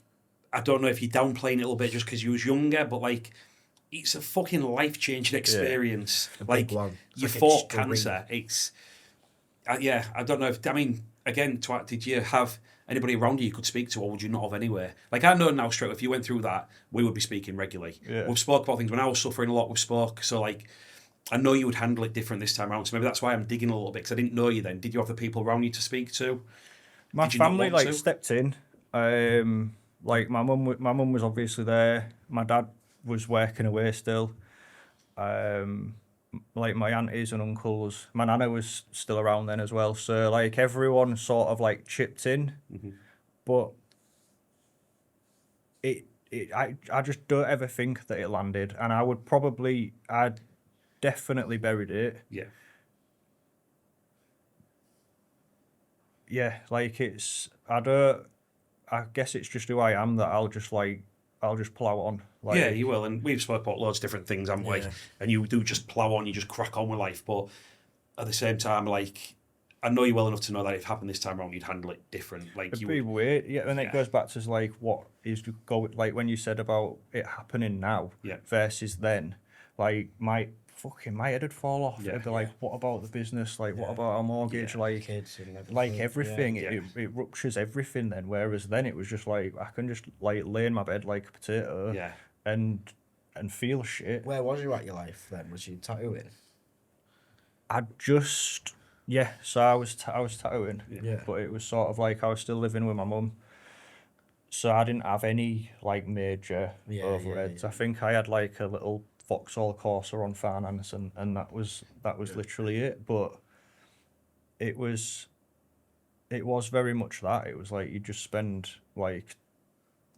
I don't know if you're downplaying it a little bit just because you was younger. But like, it's a fucking life changing experience. Like big one. It's you like fought extreme. cancer. It's I don't know if again. Did you have anybody around you could speak to, or would you not have anyway? Like I know now straight. If you went through that, we would be speaking regularly. Yeah. We've spoke about things when I was suffering a lot. We've spoke. So like. I know you would handle it different this time around, so maybe that's why I'm digging a little bit, because I didn't know you then. Did you have the people around you to speak to? my Did you not family want like to? stepped in. Like my mum was obviously there. My dad was working away still. Like my aunties and uncles, my nana was still around then as well. So like everyone sort of like chipped in, but I just don't ever think that it landed, and I'd definitely buried it. Yeah. Yeah, like I guess it's just who I am, that I'll just plow on. Like, Yeah, you will. And we've spoke about loads of different things, haven't we? Yeah. And you do just plough on, you just crack on with life. But at the same time, like, I know you well enough to know that if it happened this time around, you'd handle it different. Like It'd you be would, weird, yeah. And Yeah. it goes back to like what is to go like when you said about it happening now Yeah. versus then. Like my head would fall off. Yeah. It'd be like, what about the business? Like, what Yeah. about our mortgage? Yeah. Like, kids and everything. like everything. Yeah. It ruptures everything then. Whereas then it was just like I can just like lay in my bed like a potato yeah. and feel shit. Where was you at your life then? Was you tattooing? So I was tattooing. Yeah. But it was sort of like I was still living with my mum, so I didn't have any like major overheads. I think I had like a little Vauxhall Corsa on finance, and that was literally it. But it was very much that. It was like you just spend like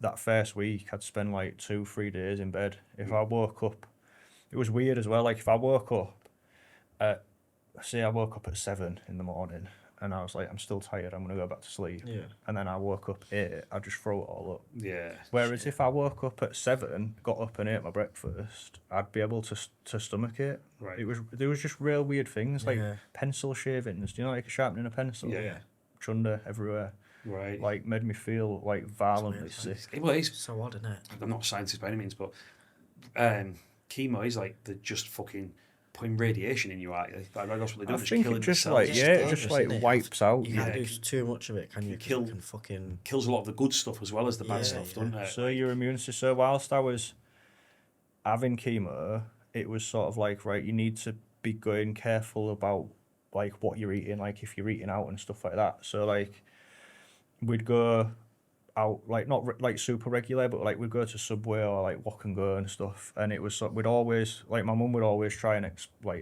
that first week. I'd spend like 2-3 days in bed. If I woke up, it was weird as well. Like if I woke up at say I woke up at 7 in the morning and I was like, I'm still tired, I'm gonna go back to sleep. Yeah. And then I woke up 8, I'd just throw it all up. Yeah. Whereas if I woke up at 7, got up and ate my breakfast, I'd be able to stomach it. Right. There was just real weird things like Yeah. pencil shavings. Do you know like sharpening a pencil? Yeah. Chunder everywhere. Right. Like made me feel like violently weird, sick. Well, it's, So odd, isn't it? I'm not a scientist by any means, but chemo is like they're just fucking putting radiation in you. That's what they do. I just think killing it just the cells. like It's it dangerous, just like isn't it? wipes out. You you. can't Yeah. do too much of it, can you? 'Cause kill- it can fucking... kills a lot of the good stuff as well as the bad Yeah, stuff, yeah. doesn't it? So your immune system. So whilst I was having chemo, it was sort of like, right, you need to be going careful about like what you're eating, like if you're eating out and stuff like that. So like we'd go out, like not like super regular, but like we'd go to Subway or like Walk and Go and stuff. And it was we'd always like my mum would always try and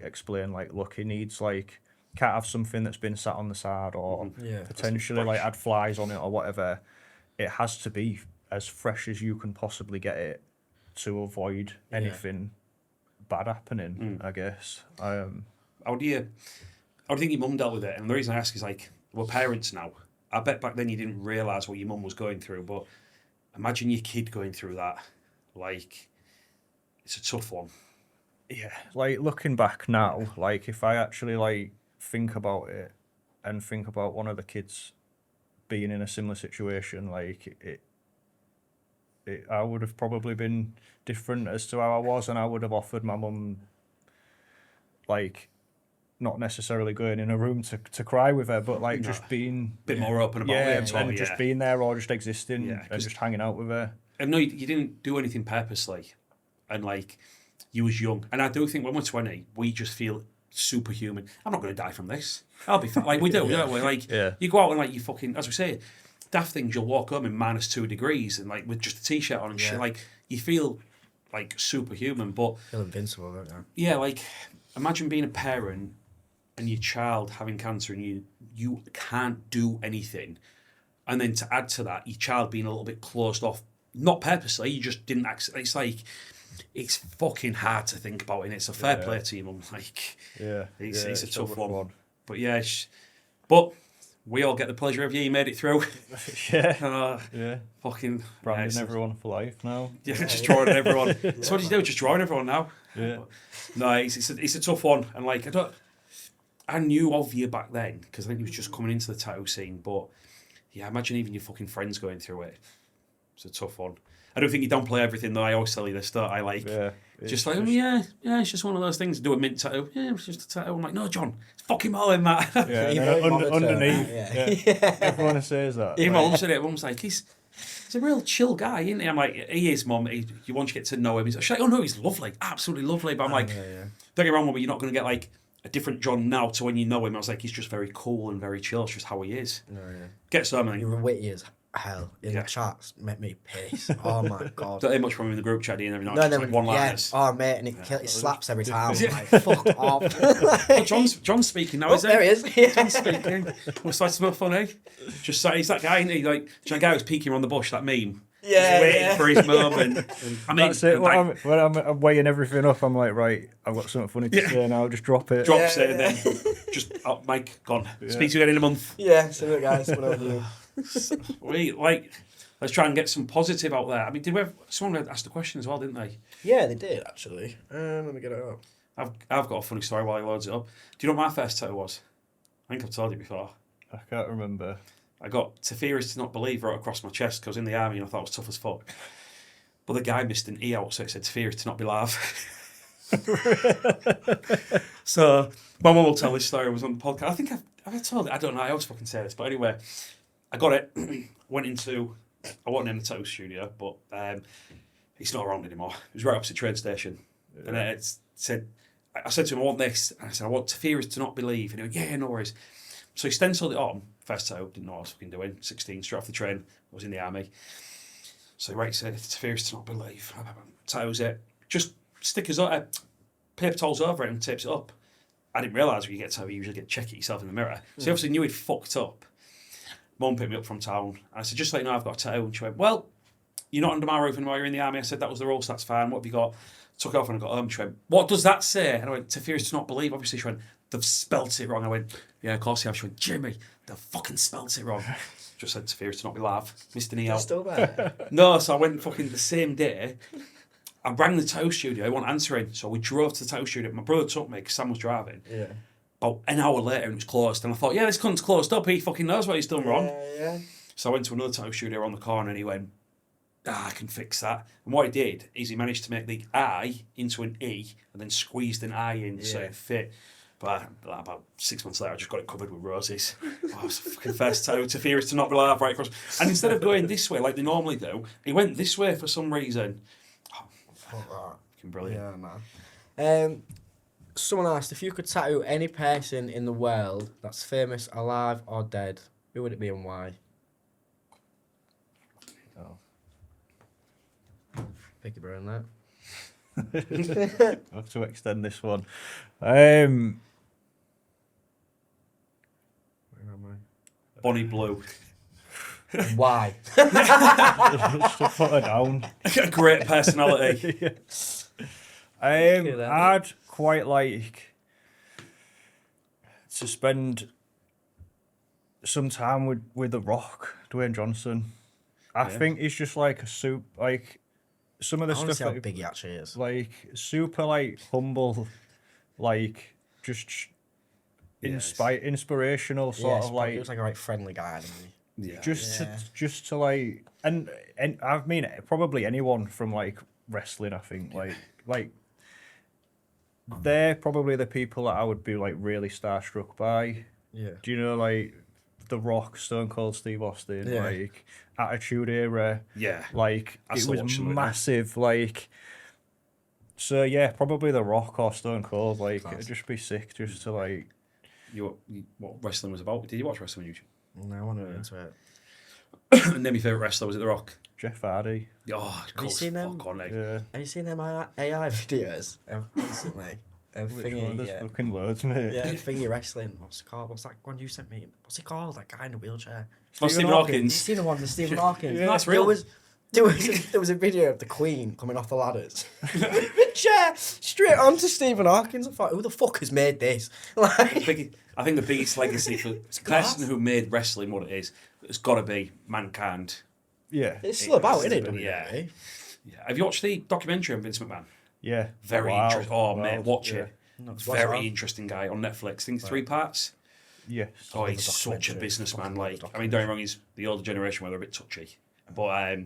explain like, look, he needs like can't have something that's been sat on the side or Yeah. potentially like had flies on it or whatever. It has to be as fresh as you can possibly get it to avoid anything bad happening, I guess. How do you think your mum dealt with it? And the reason I ask is like we're parents now. I bet back then you didn't realise what your mum was going through, but imagine your kid going through that. Like, it's a tough one. Yeah, like looking back now, like if I actually like think about it and think about one of the kids being in a similar situation, like I would have probably been different as to how I was, and I would have offered my mum, like, not necessarily going in a room to cry with her, but like just being a bit more open about it. and just being there or just existing Yeah, and just hanging out with her. And no, you didn't do anything purposely, and like you was young. And I do think when we're 20, we just feel superhuman. I'm not going to die from this. I'll be fine. Like we do, don't we? Like you go out and like you fucking, as we say, daft things. You'll walk home in -2 degrees and like with just a t-shirt on and shit. Like you feel like superhuman, but feel invincible, don't you? Yeah, like imagine being a parent and your child having cancer and you can't do anything, and then to add to that, your child being a little bit closed off, not purposely, you just didn't accept. It's like it's fucking hard to think about, and it's a fair play to you, mum. Like, it's a tough one. But yeah, but we all get the pleasure of you made it through. Fucking branding everyone for life now. Yeah, just drawing everyone. So what do you do? Just drawing everyone now. Yeah. No, it's a tough one, and like I knew of you back then because I think you was just coming into the tattoo scene. But yeah, imagine even your fucking friends going through it. It's a tough one. I don't think you downplay everything though. I always tell you this stuff. I like it's just one of those things. Do a mint tattoo. Yeah, it's just a tattoo. I'm like, no, John, it's fucking more than that. Yeah, underneath. Everyone says that. Even my mum said it. Mum's like, he's a real chill guy, isn't he? I'm like, he is, Mum. You want to get to know him. She's like, oh no, he's lovely, absolutely lovely. But I'm like, don't get me wrong, Mum, but you're not going to get like a different John now to when you know him. I was like, he's just very cool and very chill. It's just how he is. Get something. You're witty as hell in the chats. Make me piss. Oh my god. Don't hear much from him in the group chat, do you? Every night, just like one-liners. Oh mate, and it slaps every time. I'm like, fuck off. Well, John's speaking now, isn't he? There he is. John's speaking. What's that smell funny? Just say he's that guy, isn't he? Like, the guy who's peeking around the bush, that meme. Yeah, waiting for his moment. I mean, that's it. When I'm weighing everything up, I'm like, right, I've got something funny to say now. Just drop it. Drops it, and then just Mike gone. Speak to you again in a month. Yeah, see it, guys. What do you? Let's try and get some positive out there. I mean, someone asked a question as well, didn't they? Yeah, they did actually. Let me get it up. I've got a funny story while he loads it up. Do you know what my first tattoo was? I think I've told you before. I can't remember. I got "To fear is to not believe" right across my chest because I was in the army and I thought I was tough as fuck. But the guy missed an E out, so it said "To fear is to not be live." So my mum will tell this story. I was on the podcast. I think I've told it. I don't know. I always fucking say this, but anyway, I got it. I wasn't in the tattoo studio, but it's not around anymore. It was right opposite train station, and it said, I said to him, I want this, and I said, I want "To fear is to not believe," and he went, yeah, no worries. So he stenciled it on. First tattoo, didn't know what I was fucking doing. 16, straight off the train. I was in the army. So he said, "To fear is to not believe." Tattoos it. Just stickers on it, paper towels over it and tapes it up. I didn't realise when you get a tattoo, you usually check it yourself in the mirror. So he obviously knew he'd fucked up. Mum picked me up from town. I said, just so you know, I've got a tattoo. And she went, well, you're not under my roof anymore, you're in the army. I said, that was the rule, so that's fine. What have you got? Took it off when I got home. She went, what does that say? And I went, "To fear is to not believe." Obviously, she went, they've spelt it wrong. I went, yeah, of course they have. She went, Jimmy, they've fucking spelt it wrong. Just said, "To fear is to not be live." Missed an E out. Still there? No, so I went fucking the same day. I rang the tattoo studio. He wasn't answering. So we drove to the tattoo studio. My brother took me because Sam was driving. Yeah. About an hour later, and it was closed. And I thought, yeah, this cunt's closed up. He fucking knows what he's done wrong. Yeah. So I went to another tattoo studio around the corner, and he went, I can fix that. And what he did is he managed to make the I into an E and then squeezed an I in so it fit. But about 6 months later, I just got it covered with roses. Oh, it was the fucking first tattoo. "To fear is to not be live" right across. And instead of going this way like they normally do, he went this way for some reason. Oh, fucking brilliant. Yeah, man. Someone asked, if you could tattoo any person in the world that's famous, alive or dead, who would it be and why? Pick your brain that. I have to extend this one. Where am I? Bonnie Blue. Why? Just to put her down. A great personality. I'd quite like to spend some time with The Rock, Dwayne Johnson. I think he's just like a like some of the I want to stuff see how that big he actually is. like super like humble, like just inspirational sort of like he was like a right friendly guy, didn't he? Yeah. just to like and I mean probably anyone from like wrestling. I think like they're probably the people that I would be like really starstruck by. Yeah. Do you know like The Rock, Stone Cold Steve Austin, Yeah. like Attitude Era? Yeah. Like I it still was watch them, massive. Like so, yeah, probably The Rock or Stone Cold. Like Class. it'd just be sick just to like. What wrestling was about? Did you watch wrestling on YouTube? No, I want to into it. Name your favourite wrestler, was it The Rock? Jeff Hardy. Oh, Have you seen them? Yeah. Have you seen them AI videos recently? There's fucking loads, mate. Yeah, thingy wrestling. What's it called? What's that one you sent me? What's it called? That guy in a wheelchair. Stephen You Hawkins. seen the one with Stephen Hawkins? Yeah, that's real. There was a video of the Queen coming off the ladders. The chair straight onto Stephen Hawkins. I thought, who the fuck has made this? Like, I think the biggest legacy for the person who made wrestling what it is, it's got to be Mankind. Yeah. it's still about, isn't it? Yeah. WWE? Yeah. Have you watched the documentary on Vince McMahon? Yeah. Very Wow. interesting. Oh, Wow. mate, watch Yeah. it. What's Very that? interesting guy on Netflix. I think it's 3 parts. Yes. Oh, love he's the such a documentary. businessman. Fucking love Like, the I mean, don't get me wrong, he's the older generation where they're a bit touchy, but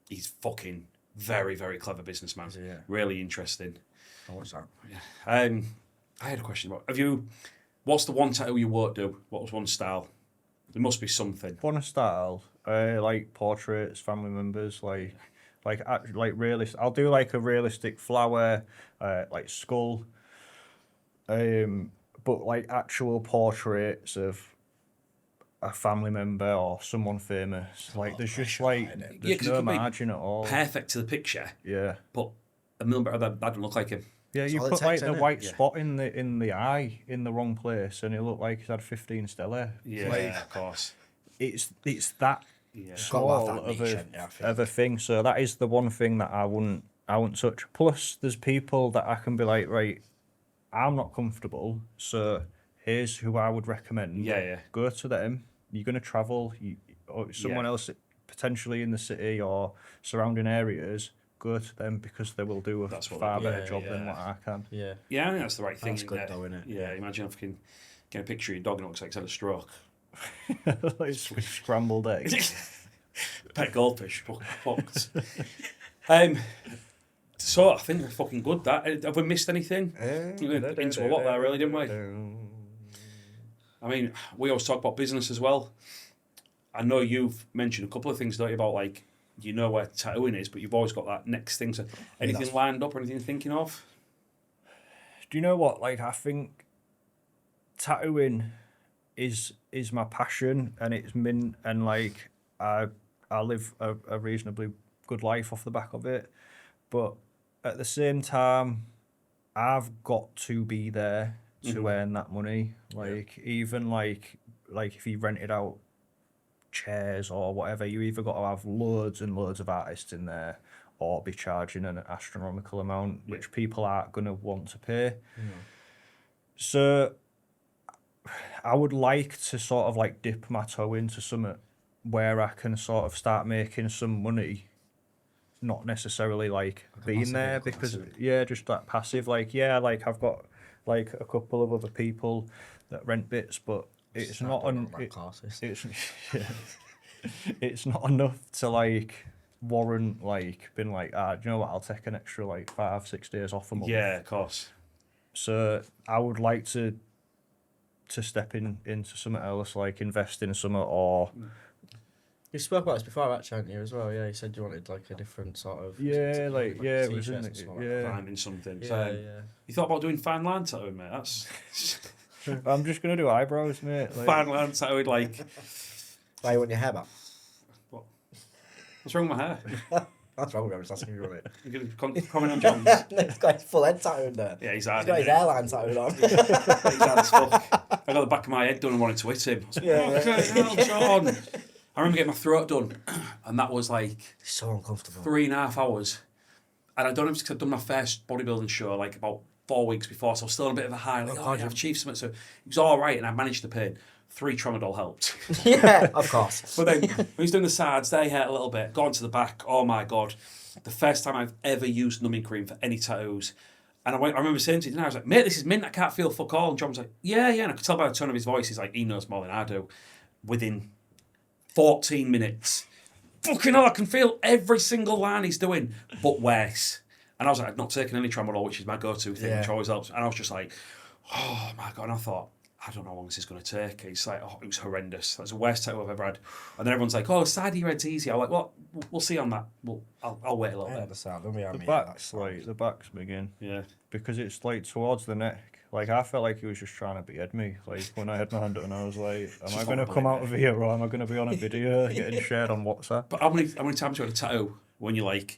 he's fucking very, very clever businessman. Is he? Yeah. Really interesting. Oh, what's that? I had a question about. What's the one tattoo you won't do? What was one style? There must be something. One style, like portraits, family members, like realist. I'll do like a realistic flower, like skull. But like actual portraits of a family member or someone famous. Like there's just like Yeah, there's 'cause it no could be margin at all. Perfect to the picture, Yeah. but a million better that don't look like him. Yeah, you Solid put like text, the innit? white Yeah. spot in the eye in the wrong place, and it looked like he's had 15 Stella. Yeah, Like, of course. it's that Yeah. Gotta small have that of niche, a ain't you, I think? of a thing. So that is the one thing that I wouldn't touch. Plus, there's people that I can be like, right, I'm not comfortable, so here's who I would recommend. Yeah. Go to them. You're gonna travel. Or someone Yeah. else potentially in the city or surrounding areas. Go to them because they will do a That's what far they- better yeah, job than yeah. what I can. Yeah. Yeah, I think that's the right thing. That's good isn't it? though, innit? Yeah, imagine if I can get a picture of your dog and it looks like it's had a stroke. Like scrambled eggs. Pet goldfish, fucked. So I think we're fucking good. That have we missed anything? We went into a lot there, really, didn't we? I mean, we always talk about business as well. I know you've mentioned a couple of things, don't you, about like you know where tattooing is, but you've always got that next thing. So anything lined up or anything you're thinking of? Do you know what? Like, I think tattooing is my passion, and it's min, and like I live a reasonably good life off the back of it, but at the same time, I've got to be there to earn that money. Like even like if you rented out chairs or whatever, you either got to have loads and loads of artists in there, or be charging an astronomical amount, which people aren't going to want to pay. So I would like to sort of like dip my toe into something where I can sort of start making some money, not necessarily like being there, because just that passive, like I've got like a couple of other people that rent bits, but it's not it's not enough to like warrant like being like, do you know what, I'll take an extra like 5-6 days off a month. Yeah, of course. So I would like to step into something else, like invest in something, or You spoke about this before, actually, hadn't you, as well? Yeah, you said you wanted like a different sort of... it was in t-shirts and it, stuff like that. Finding something. Yeah, So, yeah. you thought about doing fine line tattooing, mate? That's I'm just gonna do eyebrows, mate. Like, fine line tattooing. Like, Why you want your hair back? what's wrong with my hair? That's wrong with him, just asking if you want it. You're going to comment on John's? He's got his full head tattooed there. Yeah, he's He's hard. got his isn't hairline tattooed on. he? He's hard as fuck. I got the back of my head done and wanted to hit him. I was like, Yeah. "Fucking hell, John." I remember getting my throat done, and that was like It's so uncomfortable. 3.5 hours. And I don't know if it's because I've done my first bodybuilding show like about 4 weeks before, so I was still on a bit of a high. Like, God, I've achieved something. So it was all right, and I managed the pain. 3 tramadol helped. Yeah, of course. But then when he was doing the sides, they hurt a little bit. Got onto the back. Oh my God. The first time I've ever used numbing cream for any tattoos. And I remember saying to him, I was like, mate, this is mint. I can't feel fuck all. And John was like, yeah. And I could tell by the tone of his voice, he's like, he knows more than I do. Within 14 minutes, fucking hell, I can feel every single line he's doing, but worse. And I was like, I've not taken any tramadol, which is my go-to thing, which always helps. And I was just like, oh my God. And I thought, I don't know how long this is going to take. It's like, it was horrendous. That's the worst tattoo I've ever had. And then everyone's like, the side of your head's easy. I'm like, well, we'll see on that. I'll wait a little bit. The back's big in. Yeah. Because it's like towards the neck. Like I felt like he was just trying to behead me. Like when I had my hand up and I was like, am I going to come out of here or am I going to be on a video getting shared on WhatsApp? But how many times you had a tattoo when you're like,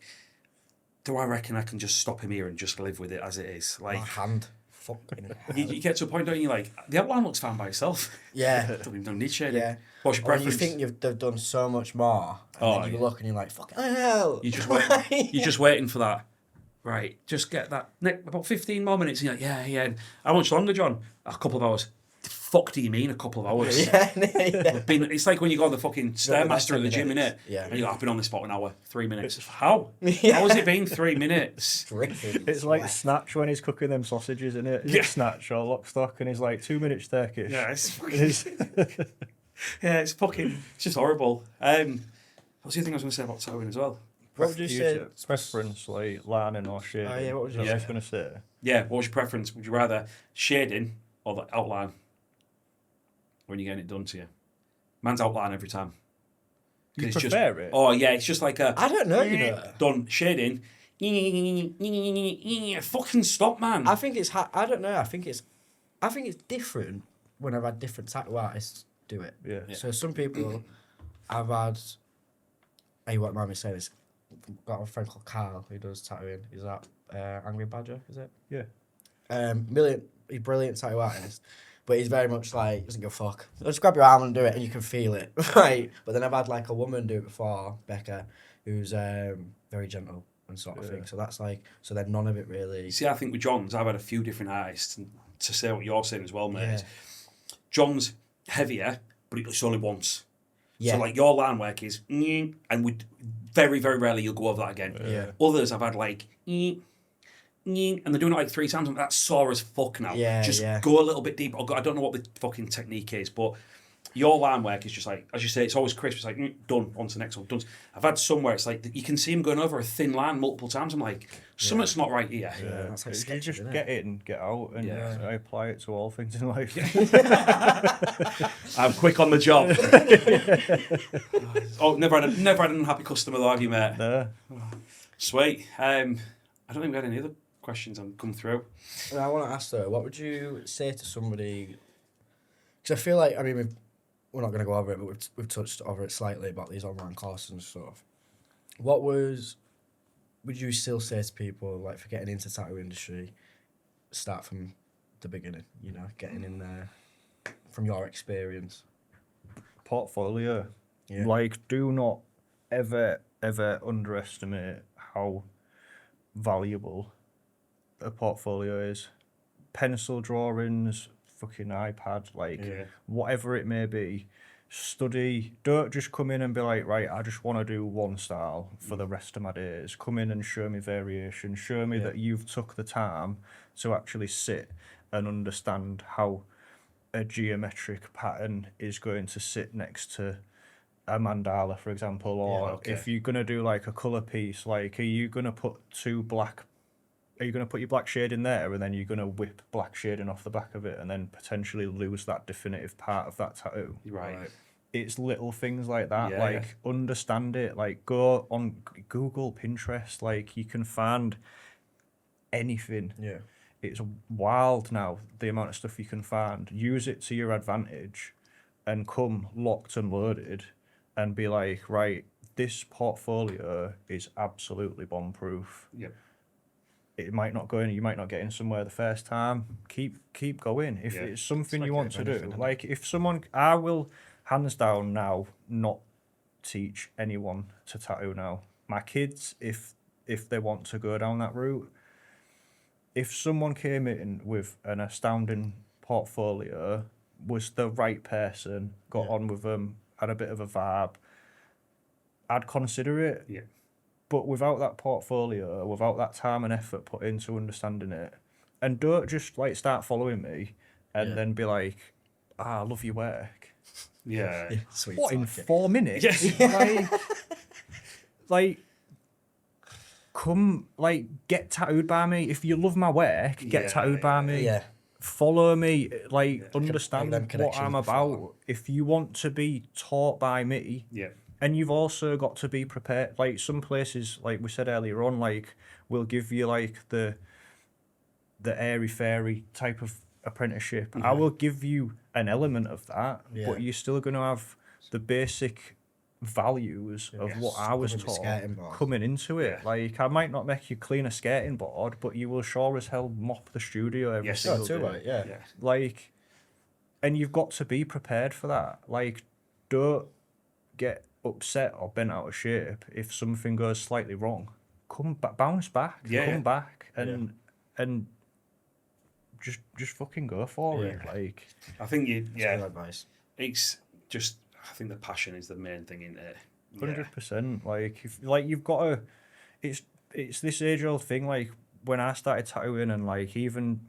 do I reckon I can just stop him here and just live with it as it is? Like, My hand. Fucking you get to a point, don't you, like, the outline looks fine by itself. Yeah. Don't need shading. Yeah. What's your Or preference? you think they've done so much more, and then you look and you're like, fucking hell. You're just waiting for that. Right, just get that. About 15 more minutes. And you're like, yeah. How much longer, John? A couple of hours. The fuck do you mean a couple of hours? Yeah. It's like when you go on the fucking Stairmaster at the gym, innit? Yeah. And you're like, I've been on this for an hour, 3 minutes. How? Yeah. How has it been 3 minutes? It's like Snatch when he's cooking them sausages, isn't it? Is it Snatch or Lock, Stock? And he's like 2 minutes Turkish. Yeah, it's fucking, it's just horrible. What's the other thing I was going to say about tattooing as well? What would you say? Preference, like lining or shading? Oh, yeah, what was I your was going to say. Yeah, what was your preference? Would you rather shading or the outline when you're getting it done to you? Man's outline every time. You prefer it? Oh, yeah, it's just like a... I don't know, you know. Done. Shading. Fucking stop, man. I think it's... I don't know. I think it's different when I've had different tattoo artists do it. Yeah. So some people I've had... You won't mind me saying this. Got a friend called Carl who does tattooing. He's at Angry Badger, is it? Yeah. He's brilliant tattoo artist, but he's very much like, doesn't give a fuck. Just grab your arm and do it and you can feel it, right? But then I've had like a woman do it before, Becca, who's very gentle and sort of thing. So that's like, so then none of it really... See, I think with John's, I've had a few different artists, and to say what you're saying as well, mate. Yeah. John's heavier, but it's only once. Yeah. So like your line work is, and would very, very rarely you'll go over that again. Yeah. Others I've had like, and they're doing it like 3 times. That's sore as fuck now. Yeah, just yeah. go a little bit deeper. I don't know what the fucking technique is, but your line work is just like, as you say, it's always crisp. It's like, done, on to the next one, done. I've had some where it's like, you can see him going over a thin line multiple times. I'm like, something's not right here. Yeah, that's like You sketchy, just isn't get it and get out, and I apply it to all things in life. I'm quick on the job. Never had an unhappy customer though, have you, mate? No. Sweet. I don't think we had any other questions come through. And I want to ask though, what would you say to somebody? Because I feel like, I mean, we're not going to go over it, but we've touched over it slightly about these online courses and stuff. Would you still say to people, like, for getting into the tattoo industry, start from the beginning, you know, getting in there from your experience? Portfolio. Yeah. Like, do not ever underestimate how valuable a portfolio is. Pencil drawings, fucking iPad, like whatever it may be. Study. Don't just come in and be like, right, I just want to do one style for the rest of my days. Come in and show me variation. Show me that you've took the time to actually sit and understand how a geometric pattern is going to sit next to a mandala, for example. Or if you're going to do like a colour piece, like, are you going to put your black shade in there and then you're going to whip black shading off the back of it and then potentially lose that definitive part of that tattoo? Right. It's little things like that. Understand it. Like, go on Google, Pinterest. Like, you can find anything. Yeah. It's wild now, the amount of stuff you can find. Use it to your advantage and come locked and loaded and be like, right, this portfolio is absolutely bomb-proof. Yep. It might not go in, you might not get in somewhere the first time. Keep going. If it's something you want to do. Like, if someone... I will, hands down now, not teach anyone to tattoo now. My kids, if they want to go down that route, if someone came in with an astounding portfolio, was the right person, got on with them, had a bit of a vibe, I'd consider it. Yeah. But without that portfolio, without that time and effort put into understanding it, and don't just like start following me and then be like, I love your work. Yeah. Sweet. What, in talking. 4 minutes? Yes. Like, come, like, get tattooed by me. If you love my work, get tattooed by me. Yeah. Follow me, like, make understand them what connections I'm before. about. If you want to be taught by me, Yeah. and you've also got to be prepared. Like, some places, like we said earlier on, like, will give you, like, the airy-fairy type of apprenticeship. I will give you an element of that, but you're still going to have the basic values of what I was Coming to taught skating board. coming into it. Yeah. Like, I might not make you clean a skating board, but you will sure as hell mop the studio every Yes. single Too day. right. Yeah. Yeah. Like, and you've got to be prepared for that. Like, don't get upset or bent out of shape if something goes slightly wrong. Bounce back, come back, and just fucking go for it. Like, I think Good advice. it's just, I think the passion is the main thing in there. 100%. Like, if you've got to, it's this age old thing. Like, when I started tattooing, and like even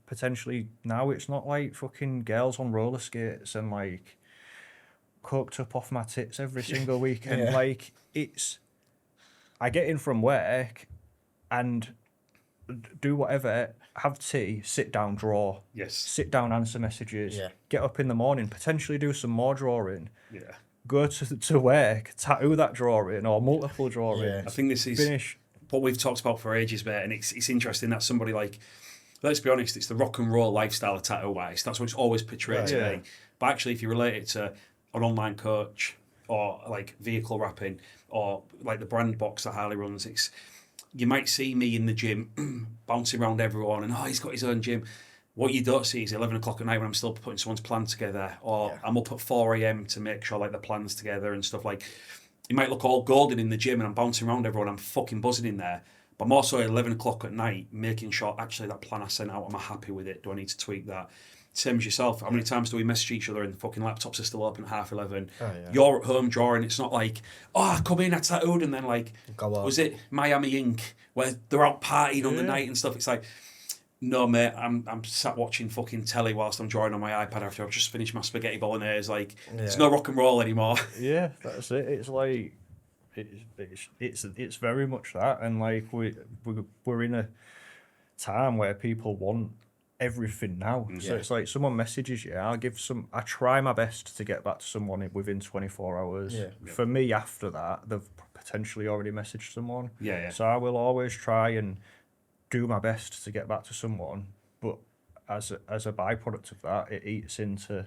potentially now, it's not like fucking girls on roller skates and like coked up off my tits every single weekend. Yeah. Like, it's, I get in from work and do whatever, have tea, sit down, draw, Yes. sit down, answer messages, Yeah. get up in the morning, potentially do some more drawing, Yeah. go to work, tattoo that drawing or multiple drawings, Yeah. I think this is finish. what we've talked about for ages, mate, and it's interesting that somebody like, let's be honest, it's the rock and roll lifestyle of tattoo artists. That's what it's always portrayed to Yeah. be. But actually, if you relate it to an online coach or like vehicle wrapping or like the brand box that Harley runs, it's, you might see me in the gym bouncing around everyone and, he's got his own gym. What you don't see is 11 o'clock at night when I'm still putting someone's plan together, or I'm up at 4 a.m. to make sure like the plan's together and stuff. Like, you might look all golden in the gym and I'm bouncing around everyone, I'm fucking buzzing in there. But I'm also at 11 o'clock at night making sure, actually, that plan I sent out, am I happy with it? Do I need to tweak that? Same as yourself. How many times do we message each other and the fucking laptops are still open at 11:30? Oh, yeah. You're at home drawing. It's not like, I come in, I tattooed, and then like, Go on. was it Miami Ink where they're out partying on the night and stuff? It's like, no, mate, I'm sat watching fucking telly whilst I'm drawing on my iPad after I've just finished my spaghetti bolognese. Like, there's no rock and roll anymore. Yeah, that's it. It's like, it's very much that, and like we're in a time where people want everything now. So it's like someone messages you, I try my best to get back to someone within 24 hours. Yeah. For me, after that, they've potentially already messaged someone. Yeah. So I will always try and do my best to get back to someone, but as a byproduct of that, it eats into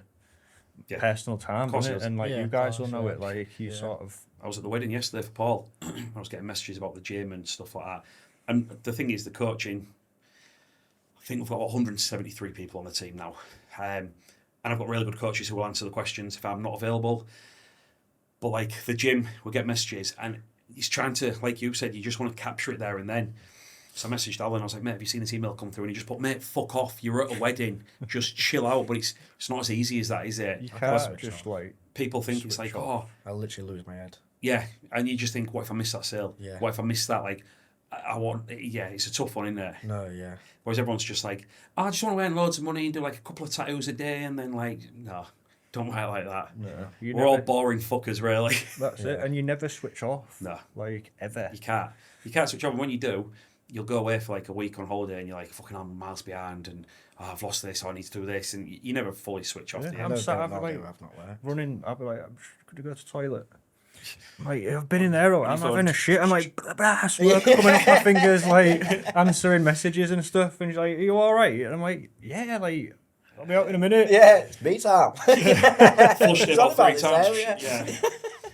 personal time, course doesn't it it? does. And like Yeah, you of guys course, will know yeah. it. Like you sort of. I was at the wedding yesterday for Paul. I was getting messages about the gym and stuff like that. And the thing is, the coaching, I think we've got 173 people on the team now. And I've got really good coaches who will answer the questions if I'm not available. But like the gym, we get messages and he's trying to, like you said, you just want to capture it there and then. So I messaged Alan, I was like, mate, have you seen this email come through? And he just put, mate, fuck off, you're at a wedding, just chill out. But it's not as easy as that, is it? You can't can't just like. People think it's like, I'll literally lose my head. yeah, and you just think, what if I miss that sale? Yeah. What if I miss that? Like, I want, it's a tough one, isn't it? No, yeah. Whereas everyone's just like, I just want to earn loads of money and do like a couple of tattoos a day, and then like, no, don't work like that. No, We're all boring fuckers, really. That's it, and you never switch off. No. Like ever. You can't switch on. And when you do, you'll go away for like a week on holiday, and you're like, fucking, I'm miles behind, and I've lost this, I need to do this, and you never fully switch off. Yeah, do I'm you? sat, I've I've like not worked. running. I'll be like, I'm just gonna go to the toilet. Like, I've been in there, I'm phone. having a shit. I'm like, smoke coming off my fingers, like answering messages and stuff. And he's like, "Are you all right?" And I'm like, "Yeah, like I'll be out in a minute." Yeah, it's me time. Flushed it It's all about 3 about times. this Yeah.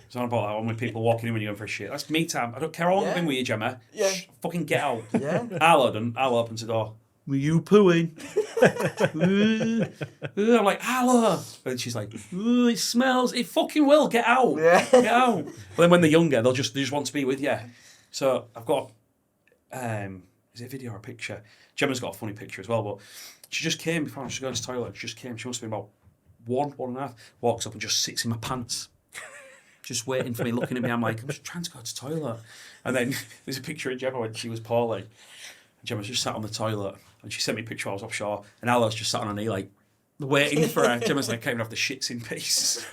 It's not about that one when people walking in when you're going for a shit. That's me time. I don't care how long I've been with you, Gemma. Yeah. Shh, fucking get out. Yeah. I'll open the door. Were you pooing? I'm like, Ala. And she's like, it smells. It fucking will. Get out. Yeah. Get out. But then when they're younger, they just want to be with you. So I've got, is it a video or a picture? Gemma's got a funny picture as well, but she just came before I was going to the toilet. She just came. She must have been about 1.5. Walks up and just sits in my pants. Just waiting for me, looking at me. I'm like, I'm just trying to go to the toilet. And then there's a picture of Gemma when she was poorly. And Gemma's just sat on the toilet. And she sent me a picture while I was offshore. And Ella's just sat on her knee, like, waiting for her. Gemma's like, came off the shits in peace.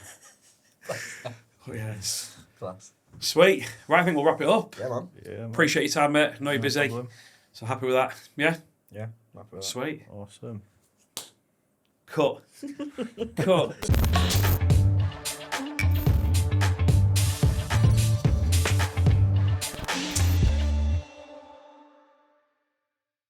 Oh, yes. Class. Sweet. Right, I think we'll wrap it up. Yeah, man. Yeah, man. Appreciate your time, mate. I know you're busy. Problem. So happy with that. Yeah? Yeah, happy with that. Sweet. Awesome. Cut. Cut.